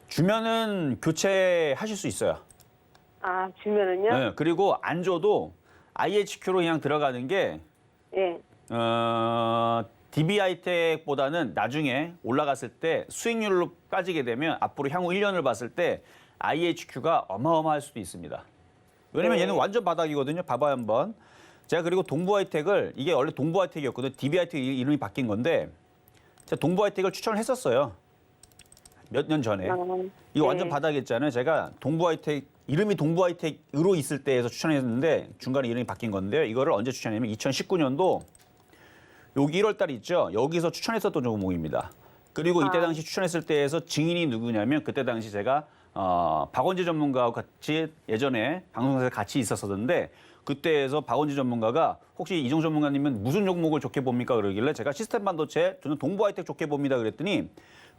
주면은 교체하실 수 있어요. 아, 주면은요? 네, 그리고 안 줘도 IHQ로 그냥 들어가는 게 예. DBI텍보다는 나중에 올라갔을 때 수익률로 빠지게 되면 앞으로 향후 1년을 봤을 때 IHQ가 어마어마할 수도 있습니다. 왜냐면 얘는 완전 바닥이거든요. 봐봐요 한번. 제가 그리고 동부하이텍을 이게 원래 동부하이텍이었거든요. DBI텍 이름이 바뀐 건데 제가 동부하이텍을 추천을 했었어요. 몇 년 전에. 이거 완전 바닥이었잖아요. 제가 동부하이텍 이름이 동부하이텍으로 있을 때에서 추천했는데 중간에 이름이 바뀐 건데요. 이거를 언제 추천했냐면 2019년도 여기 1월 달 있죠. 여기서 추천했었던 종목입니다. 그리고 이때 당시 추천했을 때에서 증인이 누구냐면 그때 당시 제가 박원지 전문가하고 같이 예전에 방송사에서 같이 있었었는데 그때에서 박원지 전문가가 혹시 이종 전문가님은 무슨 종목을 좋게 봅니까? 그러길래 제가 시스템 반도체 저는 동부하이텍 좋게 봅니다. 그랬더니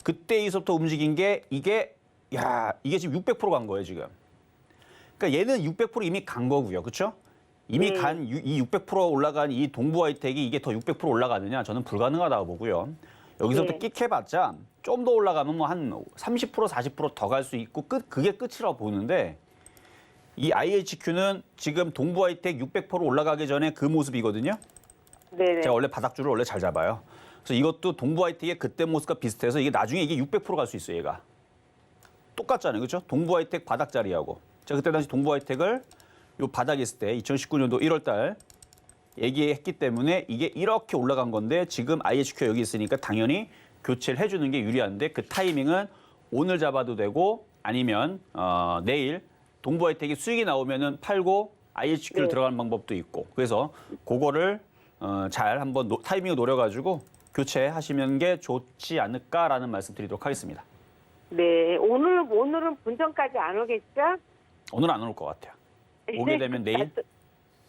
그때에서부터 움직인 게 이게 지금 600% 간 거예요 지금. 그러니까 얘는 600% 이미 간 거고요. 그렇죠? 이미 간 이 600% 올라간 이 동부하이텍이 이게 더 600% 올라가느냐 저는 불가능하다고 보고요. 여기서부터 끽 해봤자 좀 더 올라가면 뭐 한 30% 40% 더 갈 수 있고 그게 끝이라고 보는데 이 IHQ는 지금 동부하이텍 600% 올라가기 전에 그 모습이거든요. 네네. 제가 원래 바닥줄을 원래 잘 잡아요. 그래서 이것도 동부하이텍의 그때 모습과 비슷해서 이게 나중에 이게 600% 갈 수 있어요. 얘가. 똑같잖아요. 그렇죠? 동부하이텍 바닥 자리하고. 제가 그때 당시 동부하이텍을 요 바닥에 있을 때 2019년도 1월 달 얘기했기 때문에 이게 이렇게 올라간 건데 지금 IHQ 여기 있으니까 당연히 교체를 해주는 게 유리한데 그 타이밍은 오늘 잡아도 되고 아니면 내일 동부하이텍이 수익이 나오면은 팔고 IHQ를 들어가는 방법도 있고 그래서 그거를 잘 한번 타이밍을 노려가지고 교체하시는 게 좋지 않을까라는 말씀드리도록 하겠습니다. 네. 오늘은 본전까지 안 오겠죠? 오늘 안 올 것 같아요. 오게 되면 내일.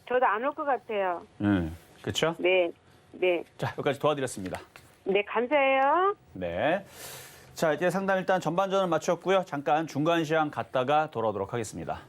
저도 안 올 것 같아요. 그렇죠? 네. 네. 자, 여기까지 도와드렸습니다. 네, 감사해요. 네. 자, 이제 상담 일단 전반전을 마쳤고요. 잠깐 중간 시황 갔다가 돌아오도록 하겠습니다.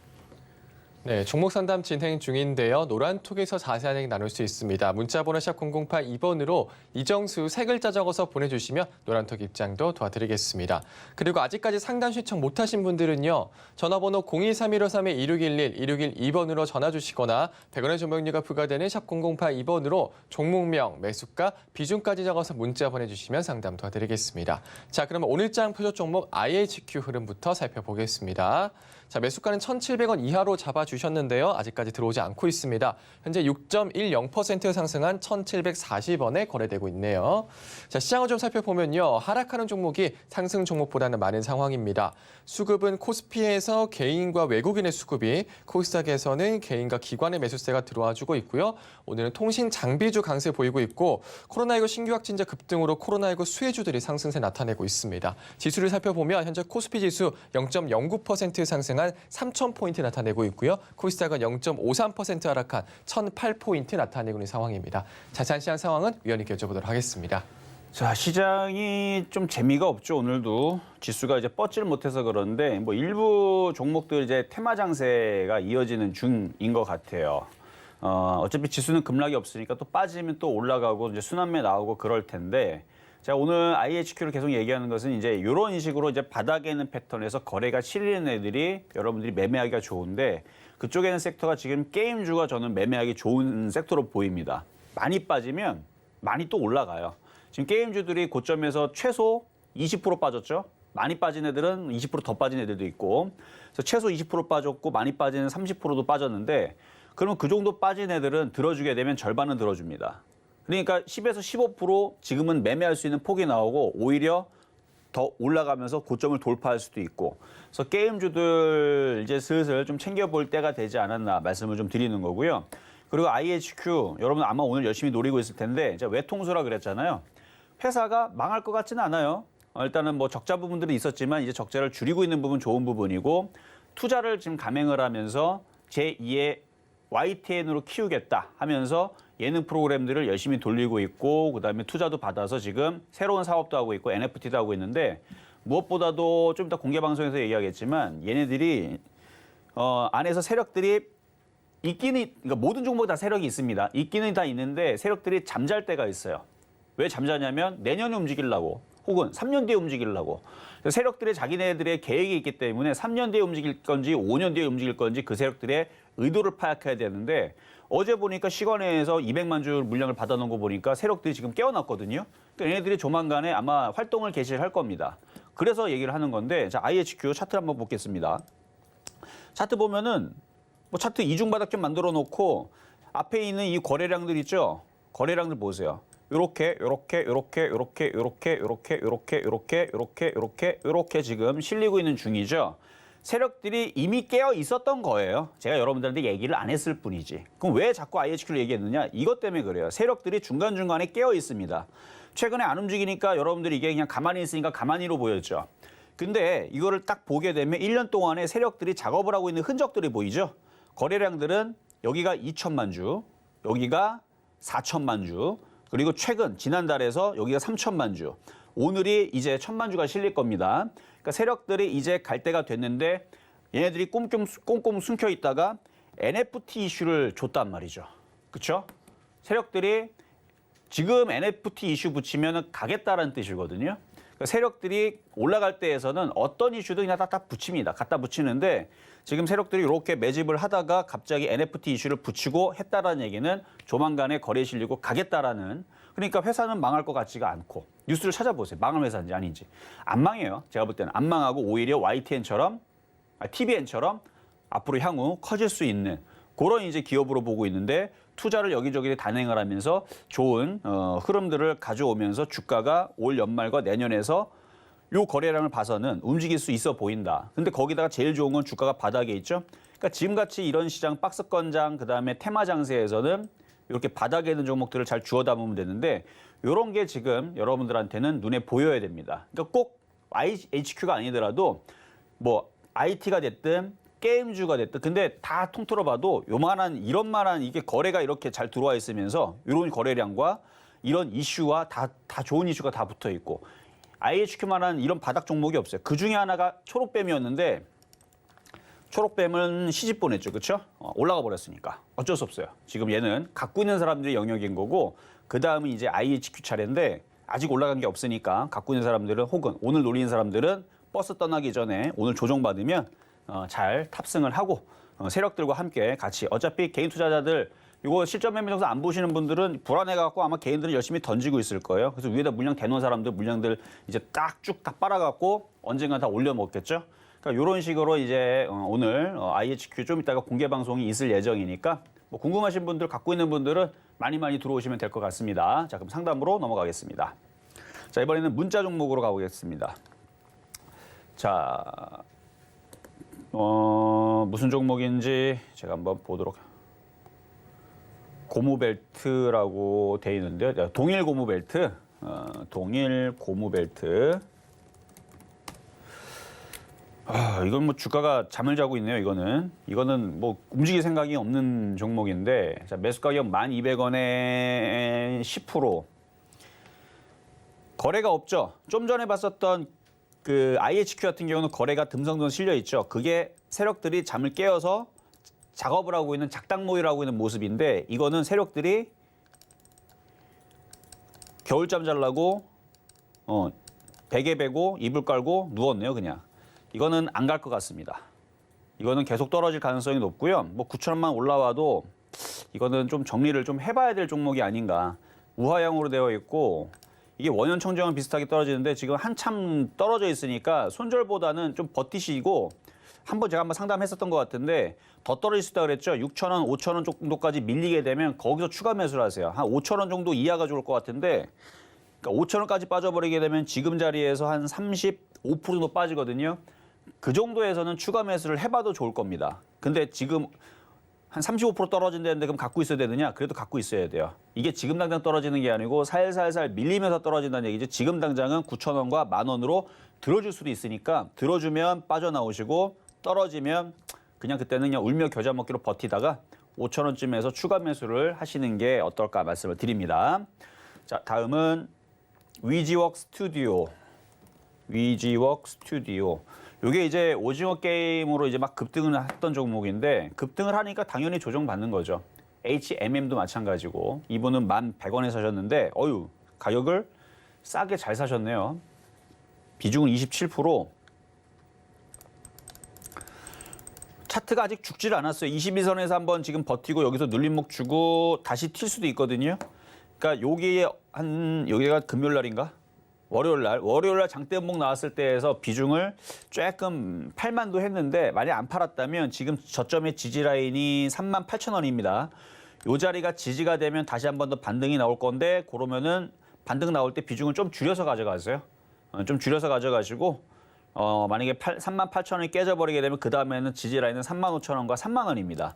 네, 종목 상담 진행 중인데요. 노란톡에서 자세한 얘기 나눌 수 있습니다. 문자번호 샵 0082번으로 이정수 세 글자 적어서 보내주시면 노란톡 입장도 도와드리겠습니다. 그리고 아직까지 상담 신청 못하신 분들은요. 전화번호 023-153-2611, 2612번으로 전화 주시거나 100원의 정보용료가 부과되는 샵 0082번으로 종목명, 매수가, 비중까지 적어서 문자 보내주시면 상담 도와드리겠습니다. 자, 그러면 오늘장 표적 종목 IHQ 흐름부터 살펴보겠습니다. 자, 매수가는 1,700원 이하로 잡아주셨는데요. 아직까지 들어오지 않고 있습니다. 현재 6.10% 상승한 1,740원에 거래되고 있네요. 자, 시장을 좀 살펴보면요. 하락하는 종목이 상승 종목보다는 많은 상황입니다. 수급은 코스피에서 개인과 외국인의 수급이, 코스닥에서는 개인과 기관의 매수세가 들어와주고 있고요. 오늘은 통신 장비주 강세 보이고 있고 코로나19 신규 확진자 급등으로 코로나19 수혜주들이 상승세 나타내고 있습니다. 지수를 살펴보면 현재 코스피 지수 0.09% 상승한 3,000포인트 나타내고 있고요. 코스닥은 0.53% 하락한 1,008포인트 나타내고 있는 상황입니다. 자세한 시장 상황은 위원님께 여쭤보도록 하겠습니다. 자, 시장이 좀 재미가 없죠. 오늘도 지수가 이제 뻗질 못해서 그런데 뭐 일부 종목들 이제 테마 장세가 이어지는 중인 것 같아요. 어차피 지수는 급락이 없으니까 또 빠지면 또 올라가고 이제 순환매 나오고 그럴 텐데. 자, 오늘 IHQ를 계속 얘기하는 것은 이제 이런 식으로 이제 바닥에 있는 패턴에서 거래가 실리는 애들이 여러분들이 매매하기가 좋은데 그쪽에 있는 섹터가 지금 게임주가 저는 매매하기 좋은 섹터로 보입니다. 많이 빠지면 많이 또 올라가요. 지금 게임주들이 고점에서 최소 20% 빠졌죠. 많이 빠진 애들은 20% 더 빠진 애들도 있고 그래서 최소 20% 빠졌고 많이 빠지는 30%도 빠졌는데 그러면 그 정도 빠진 애들은 들어주게 되면 절반은 들어줍니다. 그러니까 10에서 15% 지금은 매매할 수 있는 폭이 나오고 오히려 더 올라가면서 고점을 돌파할 수도 있고 그래서 게임주들 이제 슬슬 좀 챙겨볼 때가 되지 않았나 말씀을 좀 드리는 거고요. 그리고 IHQ 여러분 아마 오늘 열심히 노리고 있을 텐데 이제 외통수라 그랬잖아요. 회사가 망할 것 같지는 않아요. 일단은 뭐 적자 부분들이 있었지만 이제 적자를 줄이고 있는 부분 좋은 부분이고 투자를 지금 감행을 하면서 제2의 YTN으로 키우겠다 하면서 예능 프로그램들을 열심히 돌리고 있고 그다음에 투자도 받아서 지금 새로운 사업도 하고 있고 NFT도 하고 있는데 무엇보다도 좀 이따 공개 방송에서 얘기하겠지만 얘네들이 안에서 세력들이 있기는 그러니까 모든 종목에 다 세력이 있습니다. 있기는 다 있는데 세력들이 잠잘 때가 있어요. 왜 잠자냐면 내년에 움직이려고 혹은 3년 뒤에 움직이려고 세력들의 자기네들의 계획이 있기 때문에 3년 뒤에 움직일 건지 5년 뒤에 움직일 건지 그 세력들의 의도를 파악해야 되는데 어제 보니까 시간에서 200만 주 물량을 받아놓은 거 보니까 세력들이 지금 깨어났거든요. 그러니까 얘네들이 조만간에 아마 활동을 개시할 겁니다. 그래서 얘기를 하는 건데 자 IHQ 차트 한번 보겠습니다. 차트 보면은 뭐 차트 이중바닥 좀 만들어 놓고 앞에 있는 이 거래량들 있죠. 거래량들 보세요. 요렇게 지금 실리고 있는 중이죠. 세력들이 이미 깨어 있었던 거예요. 제가 여러분들한테 얘기를 안 했을 뿐이지. 그럼 왜 자꾸 IHQ를 얘기했느냐? 이것 때문에 그래요. 세력들이 중간중간에 깨어 있습니다. 최근에 안 움직이니까 여러분들이 이게 그냥 가만히 있으니까 가만히로 보였죠. 근데 이거를 딱 보게 되면 1년 동안에 세력들이 작업을 하고 있는 흔적들이 보이죠. 거래량들은 여기가 2천만 주, 여기가 4천만 주, 그리고 최근 지난달에서 여기가 3천만 주. 오늘이 이제 1,000만 주가 실릴 겁니다. 그러니까 세력들이 이제 갈 때가 됐는데 얘네들이 꼼꼼 숨겨 있다가 NFT 이슈를 줬단 말이죠. 그렇죠? 세력들이 지금 NFT 이슈 붙이면 가겠다라는 뜻이거든요. 그러니까 세력들이 올라갈 때에서는 어떤 이슈도 그냥 딱 붙입니다. 갖다 붙이는데 지금 세력들이 이렇게 매집을 하다가 갑자기 NFT 이슈를 붙이고 했다라는 얘기는 조만간에 거래에 실리고 가겠다라는 그러니까 회사는 망할 것 같지가 않고 뉴스를 찾아보세요. 망할 회사인지 아닌지. 안 망해요. 제가 볼 때는 안 망하고 오히려 YTN처럼 TVN처럼 앞으로 향후 커질 수 있는 그런 이제 기업으로 보고 있는데 투자를 여기저기 단행을 하면서 좋은 흐름들을 가져오면서 주가가 올 연말과 내년에서 요 거래량을 봐서는 움직일 수 있어 보인다. 근데 거기다가 제일 좋은 건 주가가 바닥에 있죠. 그러니까 지금같이 이런 시장 박스권장 그다음에 테마 장세에서는 이렇게 바닥에 있는 종목들을 잘 주워 담으면 되는데 이런 게 지금 여러분들한테는 눈에 보여야 됩니다. 그러니까 꼭 IHQ가 아니더라도 뭐 IT가 됐든 게임주가 됐든 근데 다 통틀어 봐도 요만한 이런만한 이게 거래가 이렇게 잘 들어와 있으면서 이런 거래량과 이런 이슈와 다 좋은 이슈가 다 붙어 있고 IHQ만한 이런 바닥 종목이 없어요. 그 중에 하나가 초록뱀이었는데 초록뱀은 시집 보냈죠, 그렇죠? 올라가 버렸으니까 어쩔 수 없어요. 지금 얘는 갖고 있는 사람들의 영역인 거고 그 다음은 이제 IHQ 차례인데 아직 올라간 게 없으니까 갖고 있는 사람들은 혹은 오늘 놀리는 사람들은 버스 떠나기 전에 오늘 조정받으면 잘 탑승을 하고 세력들과 함께 같이 어차피 개인 투자자들 이거 실전 매매 정서 안 보시는 분들은 불안해갖고 아마 개인들은 열심히 던지고 있을 거예요. 그래서 위에다 물량 대놓은 사람들 물량들 이제 딱 쭉 다 빨아갖고 언젠가 다 올려먹겠죠. 그러니까 이런 식으로 이제 오늘 IHQ 좀 이따가 공개 방송이 있을 예정이니까 뭐 궁금하신 분들 갖고 있는 분들은 많이 들어오시면 될 것 같습니다. 자, 그럼 상담으로 넘어가겠습니다. 자, 이번에는 문자 종목으로 가보겠습니다. 자, 무슨 종목인지 제가 한번 보도록. 고무벨트라고 돼 있는데요. 동일 고무벨트, 동일 고무벨트. 이건 뭐 주가가 잠을 자고 있네요. 이거는 뭐 움직일 생각이 없는 종목인데, 자, 매수 가격 1,200원에 10%. 거래가 없죠. 좀 전에 봤었던 그 IHQ 같은 경우는 거래가 듬성듬성 실려 있죠. 그게 세력들이 잠을 깨어서 작업을 하고 있는 작당모의를 하고 있는 모습인데 이거는 세력들이 겨울잠 자려고 베개 베고 이불 깔고 누웠네요, 그냥. 이거는 안 갈 것 같습니다. 이거는 계속 떨어질 가능성이 높고요. 뭐 9,000원만 올라와도 이거는 좀 정리를 좀 해봐야 될 종목이 아닌가. 우하향으로 되어 있고 이게 원형 청정은 비슷하게 떨어지는데 지금 한참 떨어져 있으니까 손절보다는 좀 버티시고 제가 한번 상담했었던 것 같은데 더 떨어질 수 있다고 그랬죠. 6,000원, 5,000원 정도까지 밀리게 되면 거기서 추가 매수를 하세요. 한 5,000원 정도 이하가 좋을 것 같은데 그러니까 5,000원까지 빠져버리게 되면 지금 자리에서 한 35% 정도 빠지거든요. 그 정도에서는 추가 매수를 해봐도 좋을 겁니다. 근데 지금 한 35% 떨어진다는데 그럼 갖고 있어야 되느냐? 그래도 갖고 있어야 돼요. 이게 지금 당장 떨어지는 게 아니고 살살살 밀리면서 떨어진다는 얘기죠. 지금 당장은 9,000원과 10,000원으로 들어줄 수도 있으니까 들어주면 빠져나오시고 떨어지면 그냥 그때는 그냥 울며 겨자 먹기로 버티다가 5,000원쯤에서 추가 매수를 하시는 게 어떨까 말씀을 드립니다. 자, 다음은 위지웍 스튜디오. 위지웍 스튜디오. 이게 이제 오징어 게임으로 이제 막 급등을 했던 종목인데 급등을 하니까 당연히 조정받는 거죠. HMM도 마찬가지고 이분은 1,100원에 사셨는데 가격을 싸게 잘 사셨네요. 비중은 27%. 차트가 아직 죽지를 않았어요. 22선에서 한번 지금 버티고 여기서 눌림목 주고 다시 튈 수도 있거든요. 그러니까 여기가 금요일 날인가? 월요일 날 장대음봉 나왔을 때에서 비중을 조금 8만도 했는데 만약 안 팔았다면 지금 저점의 지지 라인이 38,000원입니다. 이 자리가 지지가 되면 다시 한 번 더 반등이 나올 건데 그러면은 반등 나올 때 비중을 좀 줄여서 가져가세요. 좀 줄여서 가져가시고 만약에 38,000원이 깨져버리게 되면 그 다음에는 지지 라인은 35,000원과 30,000원입니다.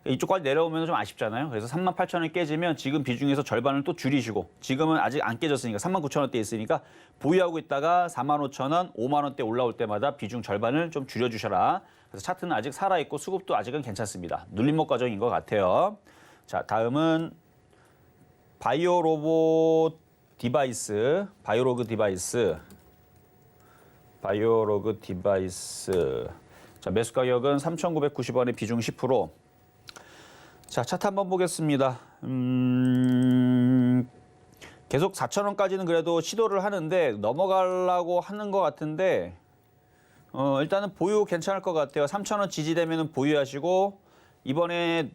이쪽까지 내려오면 좀 아쉽잖아요. 그래서 38,000원이 깨지면 지금 비중에서 절반을 또 줄이시고 지금은 아직 안 깨졌으니까 39,000원대 있으니까 보유하고 있다가 45,000원, 5만원대 올라올 때마다 비중 절반을 좀 줄여주셔라. 그래서 차트는 아직 살아있고 수급도 아직은 괜찮습니다. 눌림목 과정인 것 같아요. 자, 다음은 바이오로그 디바이스. 자, 매수 가격은 3,990원에 비중 10%. 자, 차트 한번 보겠습니다. 계속 4,000원까지는 그래도 시도를 하는데 넘어가려고 하는 것 같은데 일단은 보유 괜찮을 것 같아요. 3,000원 지지되면 보유하시고 이번에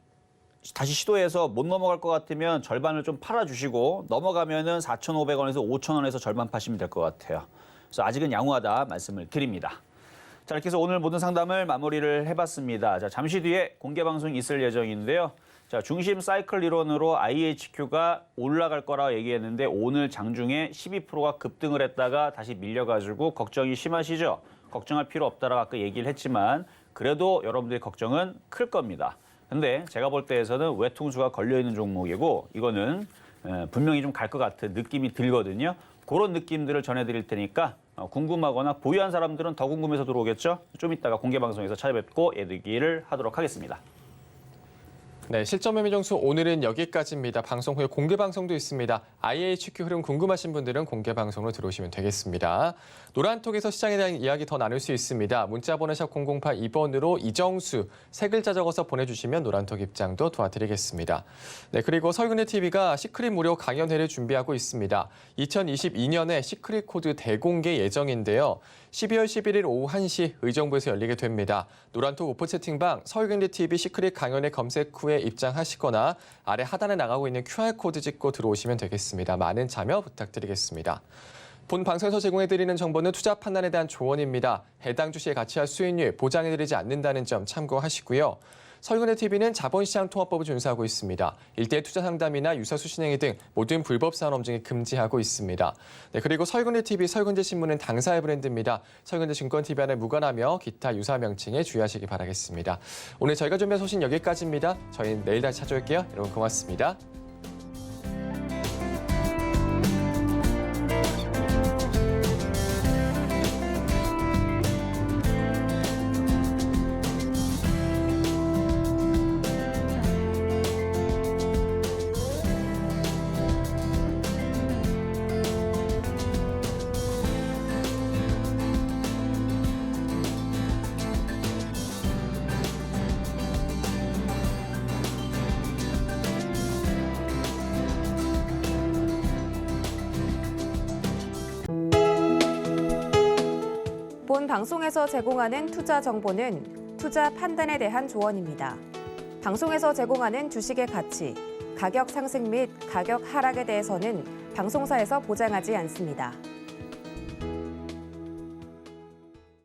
다시 시도해서 못 넘어갈 것 같으면 절반을 좀 팔아주시고 넘어가면은 4,500원에서 5,000원에서 절반 파시면 될 것 같아요. 그래서 아직은 양호하다 말씀을 드립니다. 자, 이렇게 해서 오늘 모든 상담을 마무리를 해봤습니다. 자, 잠시 뒤에 공개 방송이 있을 예정인데요. 자, 중심 사이클 이론으로 IHQ가 올라갈 거라 얘기했는데 오늘 장중에 12%가 급등을 했다가 다시 밀려가지고 걱정이 심하시죠? 걱정할 필요 없다라고 아까 얘기를 했지만 그래도 여러분들의 걱정은 클 겁니다. 근데 제가 볼 때에서는 외통수가 걸려있는 종목이고 이거는 분명히 좀 갈 것 같은 느낌이 들거든요. 그런 느낌들을 전해드릴 테니까 궁금하거나 보유한 사람들은 더 궁금해서 들어오겠죠? 좀 이따가 공개 방송에서 찾아뵙고 얘기를 하도록 하겠습니다. 네, 실전 매매 정수 오늘은 여기까지입니다. 방송 후에 공개 방송도 있습니다. IHQ 흐름 궁금하신 분들은 공개 방송으로 들어오시면 되겠습니다. 노란톡에서 시장에 대한 이야기 더 나눌 수 있습니다. 문자번호 샵 0082번으로 이정수 세 글자 적어서 보내주시면 노란톡 입장도 도와드리겠습니다. 네, 그리고 서울근대 TV가 시크릿 무료 강연회를 준비하고 있습니다. 2022년에 시크릿 코드 대공개 예정인데요. 12월 11일 오후 1시 의정부에서 열리게 됩니다. 노란톡 오프 채팅방 서울경제 TV 시크릿 강연회 검색 후에 입장하시거나 아래 하단에 나가고 있는 QR코드 찍고 들어오시면 되겠습니다. 많은 참여 부탁드리겠습니다. 본 방송에서 제공해드리는 정보는 투자 판단에 대한 조언입니다. 해당 주식의 가치와 수익률 보장해드리지 않는다는 점 참고하시고요. 서울근대 TV는 자본시장 통합법을 준수하고 있습니다. 일대 투자 상담이나 유사 수신행위 등 모든 불법 사업 업종이 금지하고 있습니다. 네, 그리고 서울근대 TV, 서울근대 신문은 당사의 브랜드입니다. 서울근대 증권 TV 안에 무관하며 기타 유사 명칭에 주의하시기 바라겠습니다. 오늘 저희가 준비한 소식 여기까지입니다. 저희는 내일 다시 찾아올게요. 여러분 고맙습니다. 본 방송에서 제공하는 투자 정보는 투자 판단에 대한 조언입니다. 방송에서 제공하는 주식의 가치, 가격 상승 및 가격 하락에 대해서는 방송사에서 보장하지 않습니다.